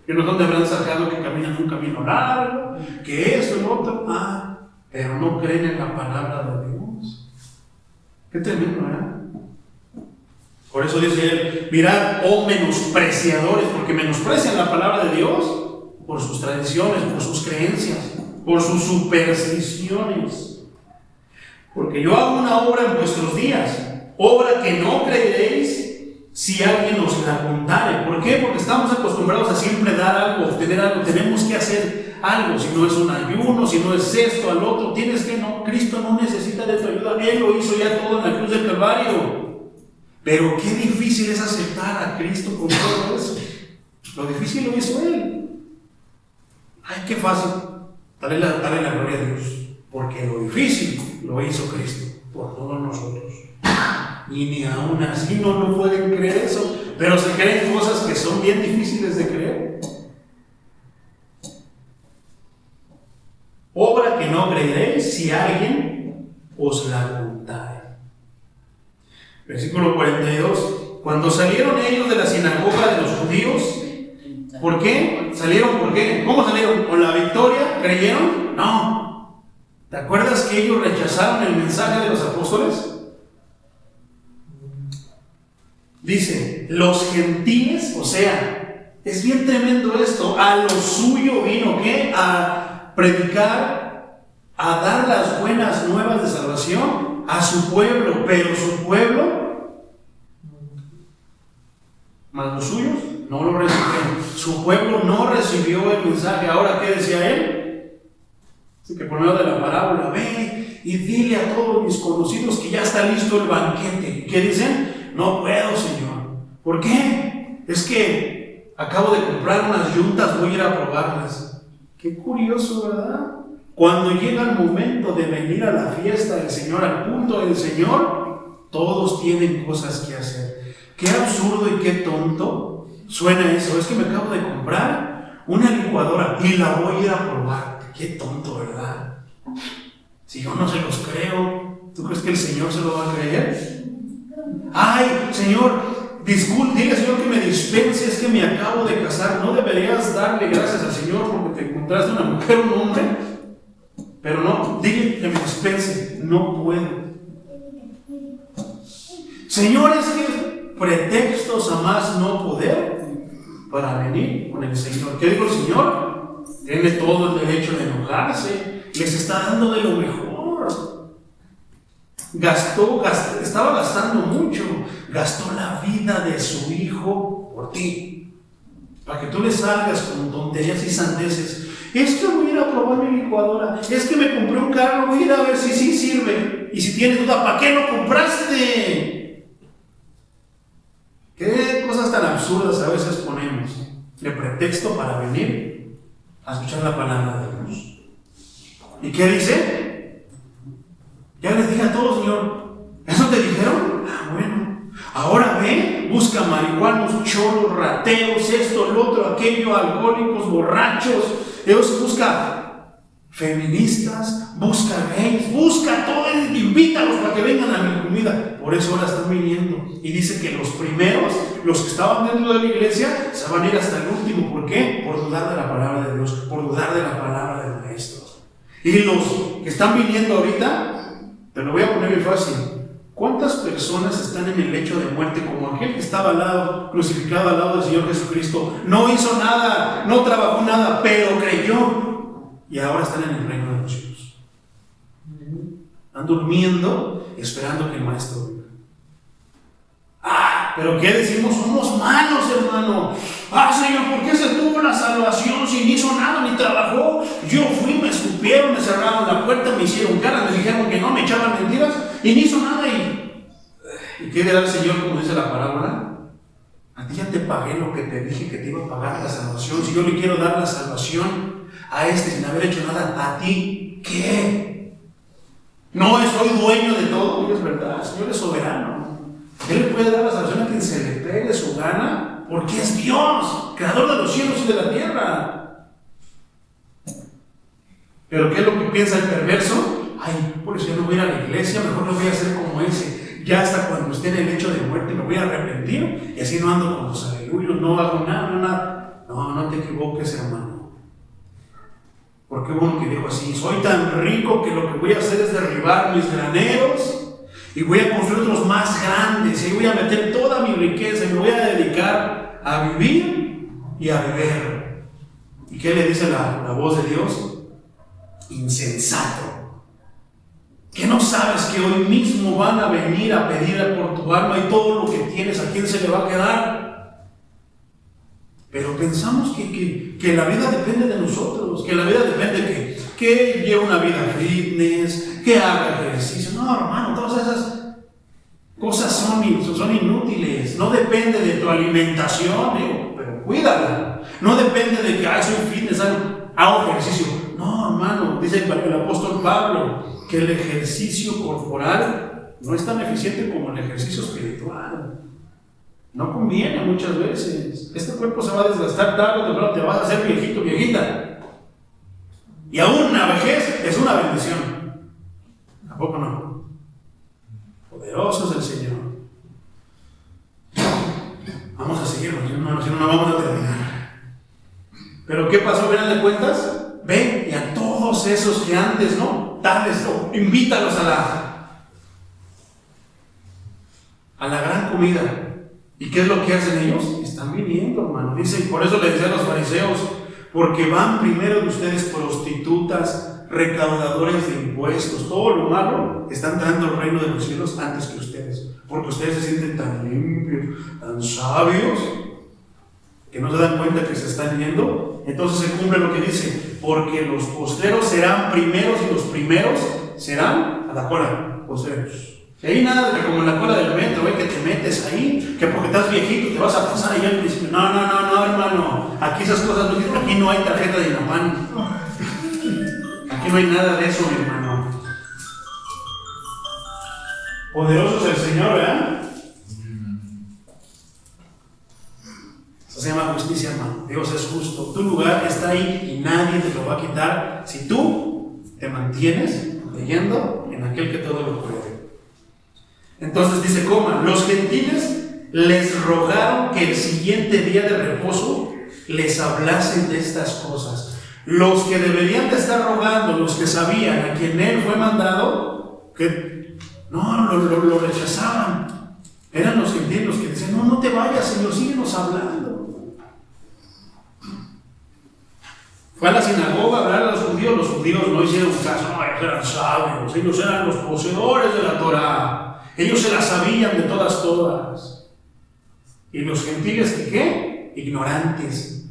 yo no sé dónde habrán sacado que caminan un camino largo, que esto y lo otro. Pero no creen en la palabra de Dios. Qué tremendo, ¿verdad? Por eso dice él, mirad, oh menospreciadores, porque menosprecian la palabra de Dios por sus tradiciones, por sus creencias, por sus supersticiones. Porque yo hago una obra en vuestros días, obra que no creeréis si alguien os la contare. ¿Por qué? Porque estamos acostumbrados a siempre dar algo, obtener algo, tenemos que hacer algo, si no es un ayuno, si no es esto, al otro, tienes que, no, Cristo no necesita de tu ayuda, Él lo hizo ya todo en la cruz del Calvario. Pero qué difícil es aceptar a Cristo con todo eso. Lo difícil lo hizo Él. Ay, qué fácil, dale la gloria a Dios, porque lo difícil lo hizo Cristo por todos nosotros. Y ni aún así no pueden creer eso, pero se creen cosas que son bien difíciles de creer. Obra que no creeréis si alguien os la contare. Versículo 42. Cuando salieron ellos de la sinagoga de los judíos, ¿por qué? ¿Salieron por qué? ¿Cómo salieron? ¿Con la victoria? ¿Creyeron? No. ¿Te acuerdas que ellos rechazaron el mensaje de los apóstoles? Dice, los gentiles, o sea, es bien tremendo esto, a lo suyo vino, ¿qué? A predicar, a dar las buenas nuevas de salvación a su pueblo, pero su pueblo, más los suyos, no lo recibieron. Su pueblo no recibió el mensaje. Ahora, ¿qué decía él? Así que por medio de la parábola, ve y dile a todos mis conocidos que ya está listo el banquete. ¿Qué dicen? No puedo, Señor. ¿Por qué? Es que acabo de comprar unas yuntas, voy a ir a probarlas. Qué curioso, ¿verdad? Cuando llega el momento de venir a la fiesta del Señor, al culto del Señor, todos tienen cosas que hacer. Qué absurdo y qué tonto suena eso. Es que me acabo de comprar una licuadora y la voy a ir a probar. Qué tonto, ¿verdad? Si yo no se los creo, ¿tú crees que el Señor se lo va a creer? Ay, Señor, disculpe, dile, Señor, que me dispense, es que me acabo de casar. ¿No deberías darle gracias al Señor porque te encontraste una mujer, un hombre? Pero no, dile que me dispense, no puedo. Señor, es que pretextos a más no poder para venir con el Señor. ¿Qué dijo el Señor? Tiene todo el derecho de enojarse, les está dando de lo mejor. Estaba gastando mucho, gastó la vida de su hijo por ti, para que tú le salgas con tonterías y sandeces. Es que voy a ir a probar mi licuadora, es que me compré un carro, voy a ir a ver si sí sirve. Y si tienes duda, ¿para qué lo compraste? ¿Qué cosas tan absurdas a veces ponemos de pretexto para venir a escuchar la palabra de Dios? ¿Y qué dice? Ya les dije a todos, Señor, ¿eso te dijeron? Ah, bueno. Ahora ve, busca marihuanos, choros, rateos, esto, lo otro, aquello, alcohólicos, borrachos. Dios busca feministas, busca gays, busca todo, invítalos para que vengan a mi comida. Por eso ahora están viniendo. Y dice que los primeros, los que estaban dentro de la iglesia, se van a ir hasta el último. ¿Por qué? Por dudar de la palabra de Dios, por dudar de la palabra del Maestro. Y los que están viniendo ahorita, te lo voy a poner muy fácil. ¿Cuántas personas están en el lecho de muerte como aquel que estaba al lado, crucificado al lado del Señor Jesucristo? No hizo nada, no trabajó nada, pero creyó. Y ahora están en el reino de los cielos. Están durmiendo, esperando que el Maestro venga. Ah, pero ¿qué decimos? Somos malos, hermano. Ah, Señor, ¿por qué se tuvo la salvación si ni hizo nada ni trabajó? Yo fui, me escupieron, me cerraron la puerta, me hicieron caras, me dijeron que no, me echaban mentiras y ni hizo nada. ¿Y qué dirá el Señor, como dice la parábola? A ti ya te pagué lo que te dije que te iba a pagar la salvación. Si yo le quiero dar la salvación a este sin haber hecho nada, ¿a ti qué? No soy dueño de todo, es verdad, el Señor es soberano. Él le puede dar la salvación a quien se le pegue su gana, porque es Dios, creador de los cielos y de la tierra. Pero ¿qué es lo que piensa el perverso? Ay, por eso yo no voy a ir a la iglesia, mejor no voy a hacer como ese. Ya hasta cuando esté en el lecho de muerte me voy a arrepentir y así no ando con los aleluyos, no hago nada. No te equivoques, hermano. Porque hubo uno que dijo así: soy tan rico que lo que voy a hacer es derribar mis graneros y voy a construir otros más grandes, y voy a meter toda mi riqueza y me voy a dedicar a vivir y a beber. ¿Y qué le dice la voz de Dios? Insensato. ¿Que no sabes que hoy mismo van a venir a pedir por tu alma y todo lo que tienes, a quién se le va a quedar? Pero pensamos que la vida depende de nosotros, que la vida depende que lleve una vida fitness, que haga ejercicio. No, hermano, todas esas cosas son inútiles. No depende de tu alimentación, pero cuídala. No depende de que soy fitness, hago ejercicio. No, hermano, dice el apóstol Pablo que el ejercicio corporal no es tan eficiente como el ejercicio espiritual. No conviene muchas veces. Este cuerpo se va a desgastar tarde o temprano, te vas a hacer viejito, viejita. Y aún la vejez es una bendición. ¿Tampoco no? Poderoso es el Señor. Vamos a seguir, hermano, si no, no vamos a terminar. Pero ¿qué pasó? ¿Ven de cuentas? Ven y a todos esos que antes, ¿no? Dales, ¿no? Invítalos a la gran comida. ¿Y qué es lo que hacen ellos? Están viniendo, hermano. Dicen, por eso le decían a los fariseos, porque van primero de ustedes prostitutas, recaudadores de impuestos, todo lo malo, están dando el reino de los cielos antes que ustedes. Porque ustedes se sienten tan limpios, tan sabios, que no se dan cuenta que se están yendo. Entonces se cumple lo que dice, porque los postreros serán primeros y los primeros serán a la cola, postreros. Y ahí nada de como en la cola del metro, que te metes ahí, que porque estás viejito te vas a pasar ahí al principio. No, hermano, aquí esas cosas no existen, aquí no hay tarjeta de Inapán. Aquí no hay nada de eso, mi hermano. Poderoso es el Señor, ¿verdad? Eso se llama justicia, hermano. Dios es justo. Tu lugar está ahí y nadie te lo va a quitar si tú te mantienes creyendo en aquel que todo lo puede. Entonces dice, coman. Los gentiles les rogaron que el siguiente día de reposo les hablasen de estas cosas. Los que deberían de estar rogando, los que sabían a quien él fue mandado, que no, lo rechazaban. Eran los gentiles los que decían, no te vayas, Señor, síguenos hablando. Fue a la sinagoga a hablar a los judíos no hicieron caso, no, ellos eran sabios, ellos eran los poseedores de la Torah. Ellos se la sabían de todas. Y los gentiles, ¿qué? Ignorantes,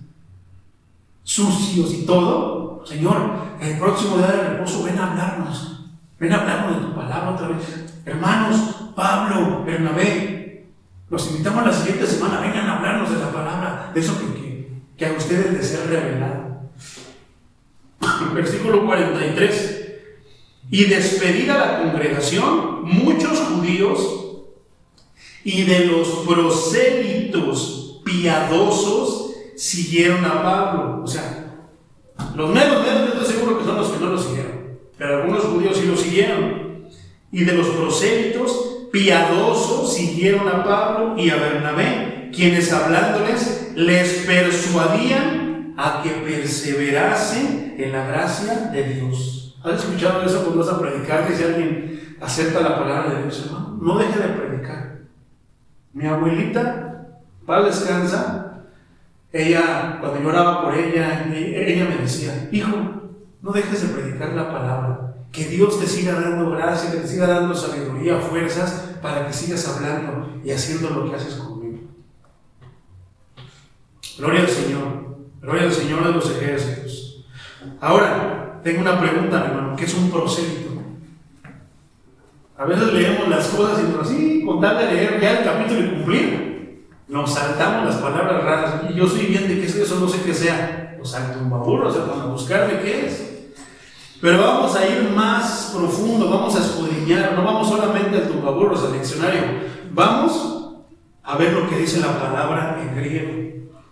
sucios y todo. Señor, el próximo día de reposo ven a hablarnos de tu palabra otra vez. Hermanos, Pablo, Bernabé, los invitamos a la siguiente semana, vengan a hablarnos de la palabra, de eso que a ustedes les sea revelado. Versículo 43. Y despedida la congregación, muchos judíos y de los prosélitos piadosos siguieron a Pablo. O sea, los menos, estoy seguro que son los que no lo siguieron, pero algunos judíos sí lo siguieron. Y de los prosélitos piadosos siguieron a Pablo y a Bernabé, quienes hablándoles les persuadían a que perseverasen en la gracia de Dios. ¿Has escuchado eso cuando vas a predicar? Que si alguien acepta la palabra de Dios, hermano, no deje de predicar. Mi abuelita, para descansa, ella, cuando yo oraba por ella me decía, hijo, no dejes de predicar la palabra. Que Dios te siga dando gracia, que te siga dando sabiduría, fuerzas, para que sigas hablando y haciendo lo que haces conmigo. Gloria al Señor de los ejércitos. Ahora, tengo una pregunta, mi hermano, ¿qué es un prosélito? A veces leemos las cosas y así, con tal de leer ya el capítulo y cumplir, nos saltamos las palabras raras. Y yo soy bien de que eso no sé qué sea. Los saltumbaburros, o sea, para buscar de qué es. Pero vamos a ir más profundo, vamos a escudriñar, no vamos solamente al tumbaburros, al diccionario. Vamos a ver lo que dice la palabra en griego.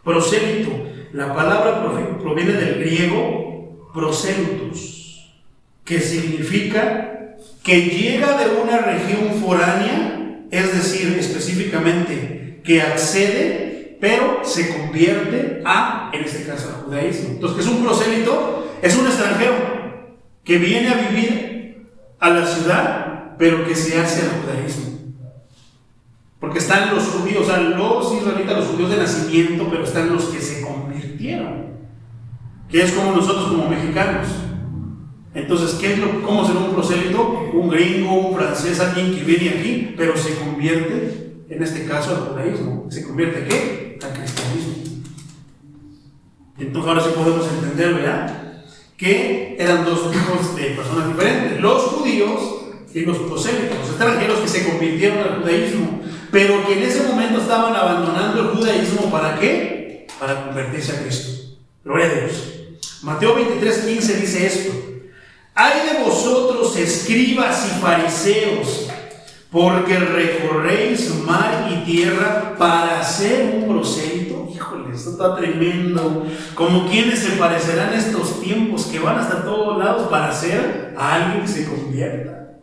Prosélito. La palabra proviene del griego prosélitos, que significa que llega de una región foránea, es decir, específicamente que accede, pero se convierte en este caso, al judaísmo. Entonces, ¿qué es un prosélito? Es un extranjero que viene a vivir a la ciudad pero que se hace al judaísmo. Porque están los judíos, o sea, los israelitas, los judíos de nacimiento, pero están los que se convirtieron, que es como nosotros como mexicanos. Entonces, ¿cómo será un prosélito? Un gringo, un francés, alguien que viene aquí, pero se convierte, en este caso, al judaísmo. ¿Se convierte ¿qué? Al cristianismo. Entonces, ahora sí podemos entender, ¿verdad? Que eran dos tipos de personas diferentes: los judíos y los prosélitos, los extranjeros que se convirtieron al judaísmo, pero que en ese momento estaban abandonando el judaísmo. ¿Para qué? Para convertirse a Cristo. Gloria a Dios. Mateo 23:15 dice esto: ¡ay de vosotros, escribas y fariseos, porque recorréis mar y tierra para hacer un prosélito! Híjole, esto está tremendo. Como quienes se parecerán estos tiempos, que van hasta todos lados para hacer a alguien que se convierta.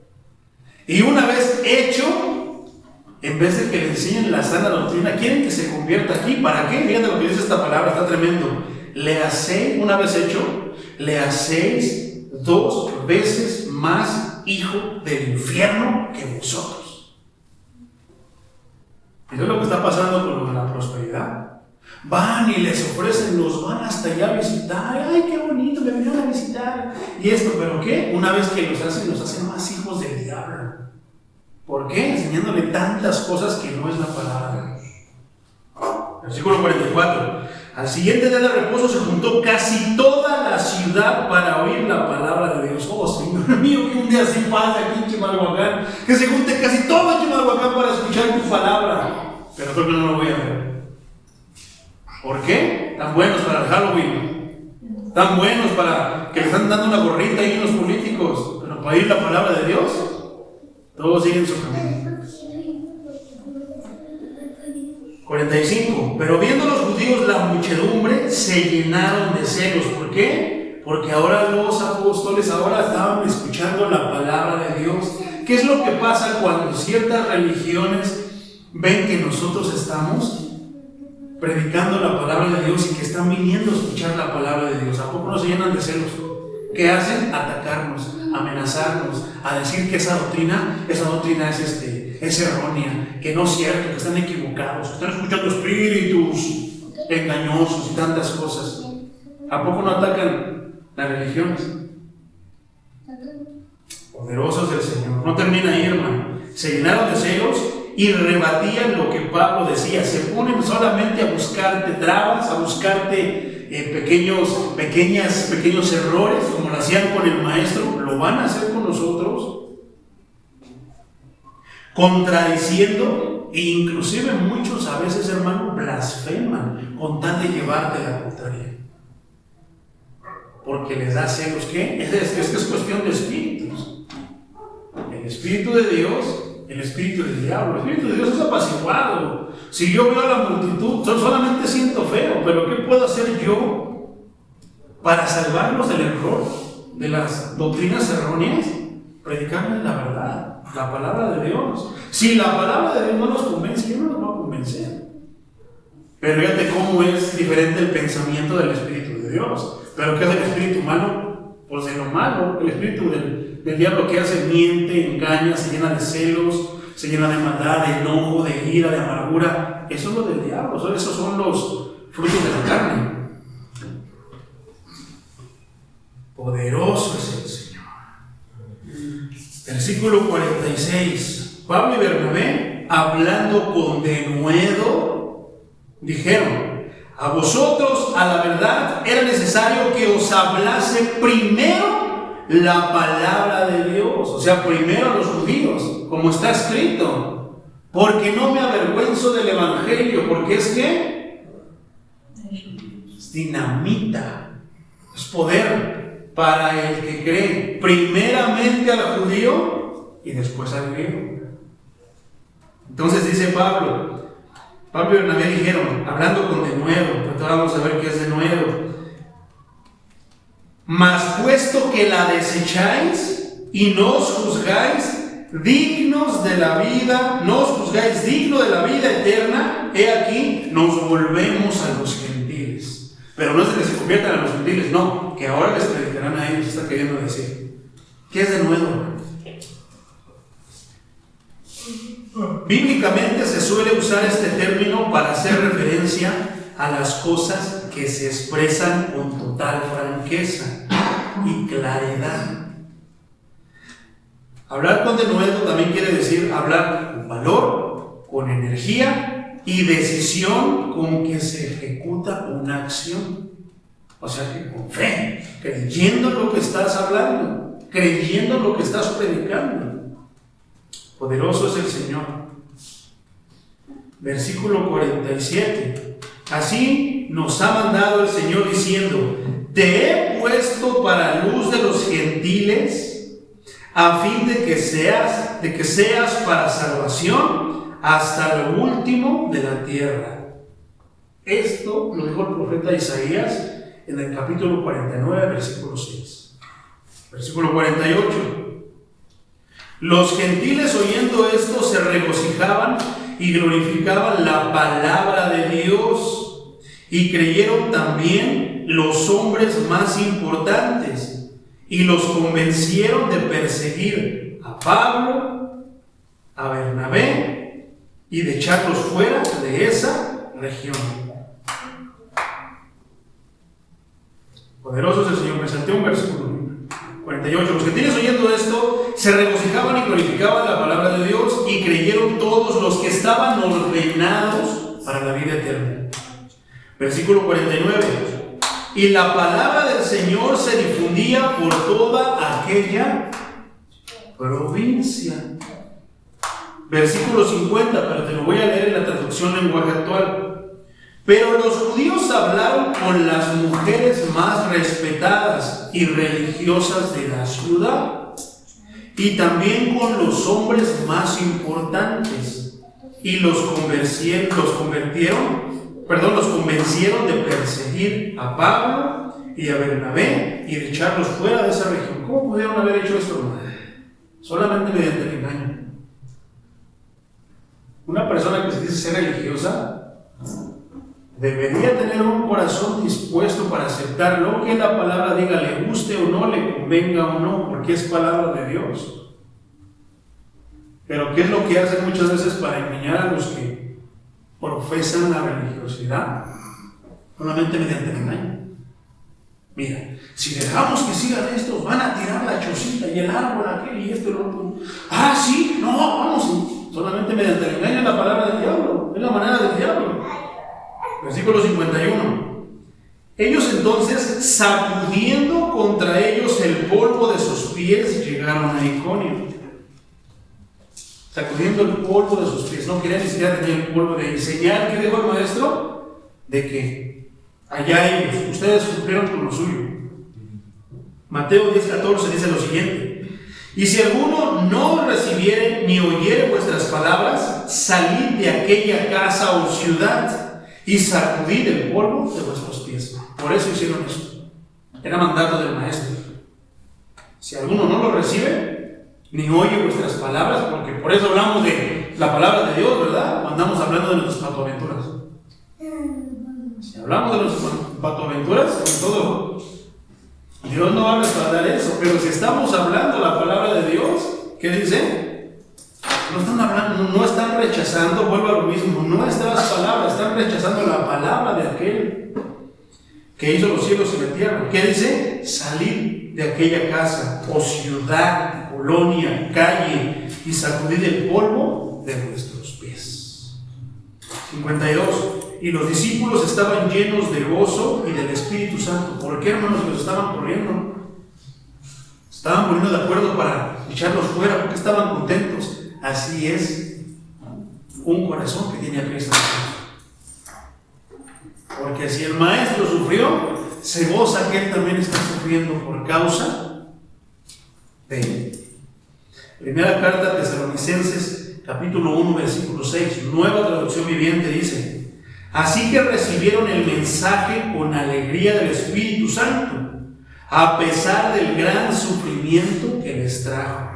Y una vez hecho, en vez de que le enseñen la sana doctrina, quieren que se convierta aquí. ¿Para qué? Fíjate lo que dice esta palabra, está tremendo. Le hacéis, una vez hecho, le hacéis 2 veces más hijo del infierno que vosotros. Eso es lo que está pasando con lo de la prosperidad. Van y les ofrecen, los van hasta allá a visitar. ¡Ay, qué bonito! Me vinieron a visitar. Y esto, ¿pero qué? Una vez que los hacen más hijos del diablo. ¿Por qué? Enseñándole tantas cosas que no es la palabra de Dios. Versículo 44. Al siguiente día de reposo se juntó casi toda la ciudad para oír la palabra de Dios. Oh, Señor mío, que un día así pase aquí en Chimalhuacán, que se junte casi todo Chimalhuacán para escuchar tu palabra. Pero creo que no lo voy a ver. ¿Por qué? Tan buenos para el Halloween, tan buenos para que le están dando una gorrita ahí en los políticos, pero para oír la palabra de Dios, todos siguen su camino. 45. Pero viendo los judíos la muchedumbre, se llenaron de celos. ¿Por qué? Porque ahora los apóstoles ahora estaban escuchando la palabra de Dios. ¿Qué es lo que pasa cuando ciertas religiones ven que nosotros estamos predicando la palabra de Dios y que están viniendo a escuchar la palabra de Dios? ¿A poco no se llenan de celos? ¿Qué hacen? Atacarnos, amenazarnos, a decir que esa doctrina es errónea, que no es cierto, que están equivocados, que están escuchando espíritus engañosos y tantas cosas. ¿A poco no atacan las religiones? Poderosos del Señor. No termina ahí, hermano. Se llenaron de celos y rebatían lo que Pablo decía. Se ponen solamente a buscarte trabas, a buscarte pequeños errores, como lo hacían con el maestro. Lo van a hacer con nosotros, contradiciendo, e inclusive muchos a veces, hermano, blasfeman con tal de llevarte la contraria, porque les da celos. ¿Qué? Es cuestión de espíritus. El espíritu de Dios, el espíritu del diablo. El espíritu de Dios es apaciguado. Si yo veo a la multitud, solamente siento feo, pero ¿qué puedo hacer yo para salvarlos del error, de las doctrinas erróneas? Predicarles la verdad, la palabra de Dios. Si la palabra de Dios no los convence, ¿quién no los va a convencer? Pero fíjate cómo es diferente el pensamiento del espíritu de Dios. ¿Pero qué es el espíritu humano? Pues de lo malo. El espíritu del diablo, que hace, miente, engaña, se llena de celos, se llena de maldad, de enojo, de ira, de amargura. Eso es lo del diablo, esos son los frutos de la carne. Poderoso es el Señor. Versículo 46. Pablo y Bernabé, hablando con denuedo, dijeron: a vosotros, a la verdad, era necesario que os hablase primero la palabra de Dios. O sea, primero a los judíos, como está escrito: porque no me avergüenzo del evangelio, porque es que es dinamita, es poder para el que cree, primeramente al judío y después al griego. Entonces dice Pablo y Bernabé dijeron, hablando con denuedo, pero vamos a ver qué es denuedo: mas puesto que la desecháis y no os juzgáis dignos de la vida, no os juzgáis digno de la vida eterna, he aquí, nos volvemos a los gentiles. Pero no es de que se conviertan a los gentiles, no, que ahora les predicarán a ellos, está queriendo decir. ¿Qué es denuedo? Bíblicamente se suele usar este término para hacer referencia a las cosas que se expresan con total franqueza y claridad. Hablar con denuedo también quiere decir hablar con valor, con energía y decisión con que se ejecuta una acción. O sea que con fe, creyendo en lo que estás hablando, creyendo en lo que estás predicando. Poderoso es el Señor. Versículo 47. Así nos ha mandado el Señor diciendo: te he puesto para luz de los gentiles, a fin de que seas para salvación hasta lo último de la tierra. Esto lo dijo el profeta Isaías en el capítulo 49, versículo 6. Versículo 48. Los gentiles, oyendo esto, se regocijaban y glorificaban la palabra de Dios, y creyeron también los hombres más importantes, y los convencieron de perseguir a Pablo, a Bernabé, y de echarlos fuera de esa región. Poderoso es el Señor. Me salté un versículo 48. Los gentiles, oyendo esto, se regocijaban y glorificaban la palabra de Dios, y creyeron todos los que estaban ordenados para la vida eterna. Versículo 49. Y la palabra del Señor se difundía por toda aquella provincia. Versículo 50, pero te lo voy a leer en la traducción lenguaje actual. Pero los judíos hablaron con las mujeres más respetadas y religiosas de la ciudad, y también con los hombres más importantes, y los convencieron de perseguir a Pablo y a Bernabé y de echarlos fuera de esa región. ¿Cómo pudieron haber hecho esto? Solamente mediante el engaño. Una persona que se dice ser religiosa debería tener un corazón dispuesto para aceptar lo que la palabra diga, le guste o no, le convenga o no, porque es palabra de Dios. Pero ¿qué es lo que hacen muchas veces para engañar a los que profesan la religiosidad? Solamente mediante el engaño. Mira, si dejamos que sigan estos, van a tirar la chocita y el árbol aquel y esto y lo otro. Ah, sí, no, vamos. Solamente mediante el engaño es la palabra del diablo, es la manera del diablo. Versículo 51. Ellos entonces, sacudiendo contra ellos el polvo de sus pies, llegaron a Iconio. Sacudiendo el polvo de sus pies. No querían ni siquiera tener el polvo de señal. ¿Qué dijo el maestro? De que allá ellos, ustedes cumplieron con lo suyo. Mateo 10:14 dice lo siguiente: y si alguno no recibiere ni oyere vuestras palabras, salid de aquella casa o ciudad y sacudid el polvo de vuestros pies. Por eso hicieron esto. Era mandato del maestro. Si alguno no lo recibe, ni oye vuestras palabras, porque por eso hablamos de la palabra de Dios, ¿verdad? Cuando andamos hablando de nuestras patoaventuras. Si hablamos de nuestras patoaventuras, en todo, Dios no va a respaldar eso. Pero si estamos hablando la palabra de Dios, ¿qué dice? No están hablando, no están rechazando, vuelvo a lo mismo, nuestras palabras, están rechazando la palabra de aquel que hizo los cielos y la tierra. ¿Qué dice? Salid de aquella casa, o ciudad, colonia, calle, y sacudid el polvo de vuestros pies. 52. Y los discípulos estaban llenos de gozo y del Espíritu Santo. ¿Por qué, hermanos, los estaban corriendo? Estaban poniendo de acuerdo para echarlos fuera, porque estaban contentos. Así es un corazón que tiene a Cristo. Porque si el maestro sufrió, se goza que él también está sufriendo por causa de él. Primera carta a Tesalonicenses, capítulo 1, versículo 6, nueva traducción viviente, dice: así que recibieron el mensaje con alegría del Espíritu Santo, a pesar del gran sufrimiento que les trajo.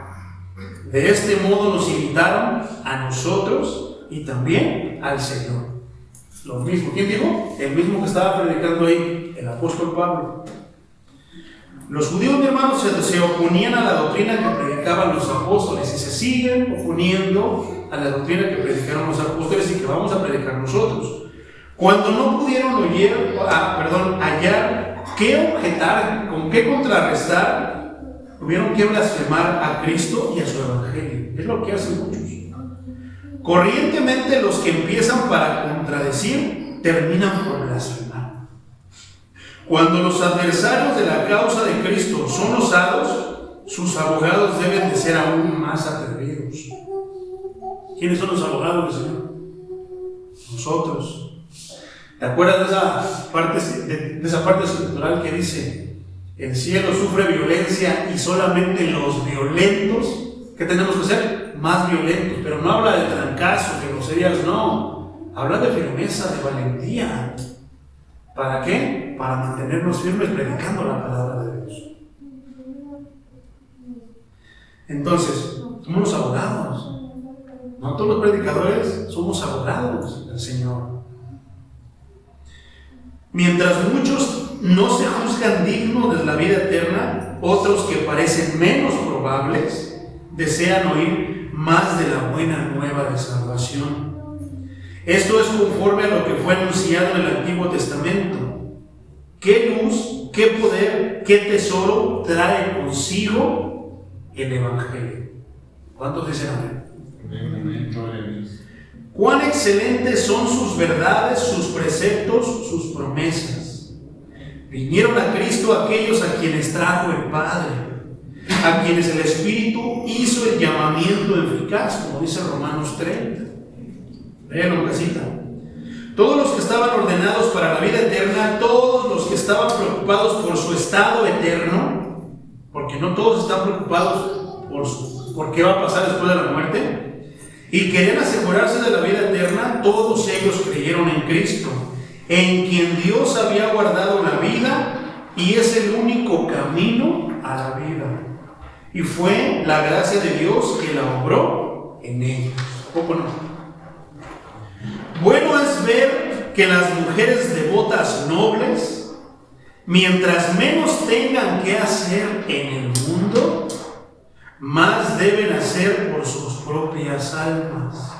De este modo nos invitaron a nosotros y también al Señor. Lo mismo. ¿Quién dijo? El mismo que estaba predicando ahí, el apóstol Pablo. Los judíos, mi hermano, se oponían a la doctrina que predicaban los apóstoles y se siguen oponiendo a la doctrina que predicaron los apóstoles y que vamos a predicar nosotros. Cuando no pudieron hallar qué objetar, con qué contrarrestar, tuvieron que blasfemar a Cristo y a su evangelio. Es lo que hacen muchos. Corrientemente los que empiezan para contradecir terminan por blasfemar. Cuando los adversarios de la causa de Cristo son osados, sus abogados deben de ser aún más atrevidos. ¿Quiénes son los abogados del Señor? Nosotros. ¿Te acuerdas de esa parte escritural que dice: el cielo sufre violencia y solamente los violentos? ¿Qué tenemos que hacer? Más violentos. Pero no habla de trancazos, de groserías, no. Habla de firmeza, de valentía. ¿Para qué? Para mantenernos firmes predicando la palabra de Dios. Entonces, somos los abogados. No todos los predicadores somos abogados del Señor. Mientras muchos no se juzgan dignos de la vida eterna, otros que parecen menos probables desean oír más de la buena nueva de salvación. Esto es conforme a lo que fue anunciado en el Antiguo Testamento. ¿Qué luz, qué poder, qué tesoro trae consigo el Evangelio? ¿Cuántos dicen amén? Cuán excelentes son sus verdades, sus preceptos, sus promesas. Vinieron a Cristo aquellos a quienes trajo el Padre, a quienes el Espíritu hizo el llamamiento eficaz, como dice Romanos 30. Léanlo en casita. Todos los que estaban ordenados para la vida eterna, todos los que estaban preocupados por su estado eterno, porque no todos están preocupados por qué va a pasar después de la muerte, y querían asegurarse de la vida eterna, todos ellos creyeron en Cristo, en quien Dios había guardado la vida y es el único camino a la vida. Y fue la gracia de Dios que la obró en ellos. ¿Poco no? Bueno es ver que las mujeres devotas nobles, mientras menos tengan que hacer en el mundo, más deben hacer por sus propias almas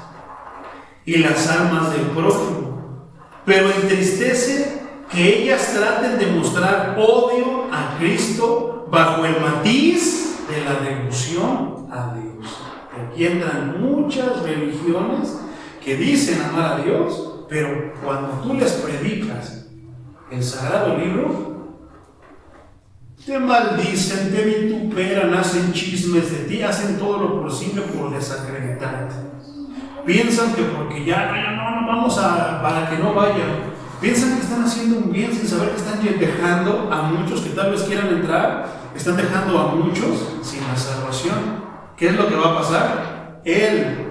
y las almas del prójimo. Pero entristece que ellas traten de mostrar odio a Cristo bajo el matiz de la devoción a Dios. Aquí entran muchas religiones que dicen amar a Dios, pero cuando tú les predicas el sagrado libro, te maldicen, te vituperan, hacen chismes de ti, hacen todo lo posible por desacreditarte. Piensan que porque ya no vamos para que no vayan. Piensan que están haciendo un bien sin saber que están dejando a muchos que tal vez quieran entrar, están dejando a muchos sin la salvación. ¿Qué es lo que va a pasar? Él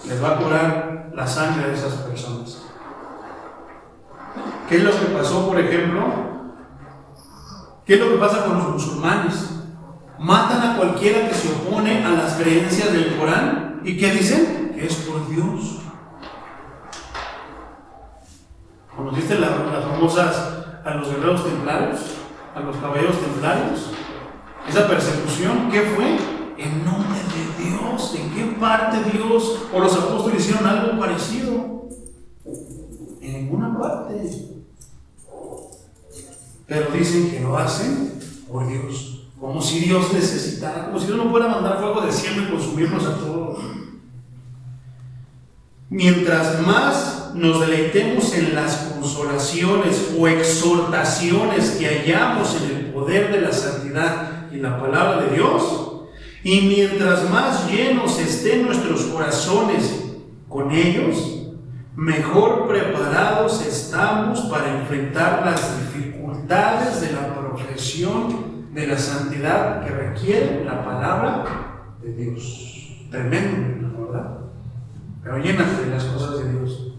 les va a curar la sangre de esas personas. ¿Qué es lo que pasó, por ejemplo? ¿Qué es lo que pasa con los musulmanes? Matan a cualquiera que se opone a las creencias del Corán. ¿Y qué dicen? Que es por Dios. ¿Conociste las famosas a los guerreros templarios? A los caballeros templarios. Esa persecución, ¿qué fue? En nombre de Dios. ¿En qué parte Dios o los apóstoles hicieron algo parecido? En ninguna parte. Pero dicen que lo hacen por Dios, como si Dios necesitara, como si Dios no fuera a mandar fuego del cielo y consumirnos a todos. Mientras más nos deleitemos en las consolaciones o exhortaciones que hallamos en el poder de la santidad y la palabra de Dios, y mientras más llenos estén nuestros corazones con ellos, mejor preparados estamos para enfrentar las dificultades de la profesión de la santidad que requiere la palabra de Dios. Tremendo, ¿verdad? Pero llénate de las cosas de Dios.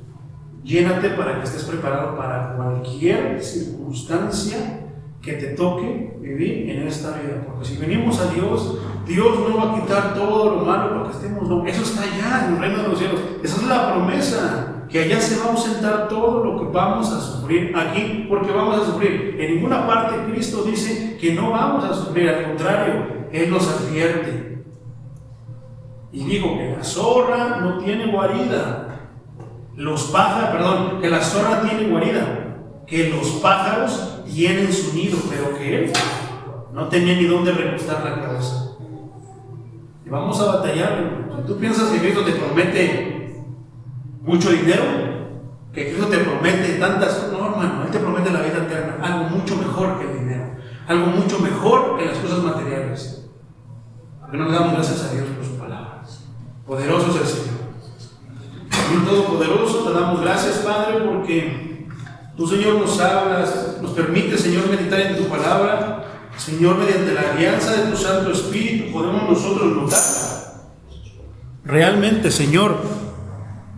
Llénate para que estés preparado para cualquier circunstancia que te toque vivir en esta vida. Porque si venimos a Dios, Dios no va a quitar todo lo malo para que estemos. No, eso está allá en el reino de los cielos. Esa es la promesa. Que allá se va a ausentar todo lo que vamos a sufrir aquí, porque vamos a sufrir. En ninguna parte Cristo dice que no vamos a sufrir, al contrario, Él nos advierte. Y dijo que la zorra no tiene guarida. Que la zorra tiene guarida, que los pájaros tienen su nido, pero que él no tenía ni dónde recostar la cabeza. Y vamos a batallar. Si tú piensas que Cristo te promete mucho dinero, que Cristo te promete tantas cosas, no, hermano, Él te promete la vida eterna, algo mucho mejor que el dinero, algo mucho mejor que las cosas materiales. Porque no le damos gracias a Dios por su palabra. Poderoso es el Señor. Dios Todopoderoso, te damos gracias, Padre, porque tú, Señor, nos hablas, nos permite, Señor, meditar en tu palabra. Señor, mediante la alianza de tu Santo Espíritu podemos nosotros notar realmente, Señor,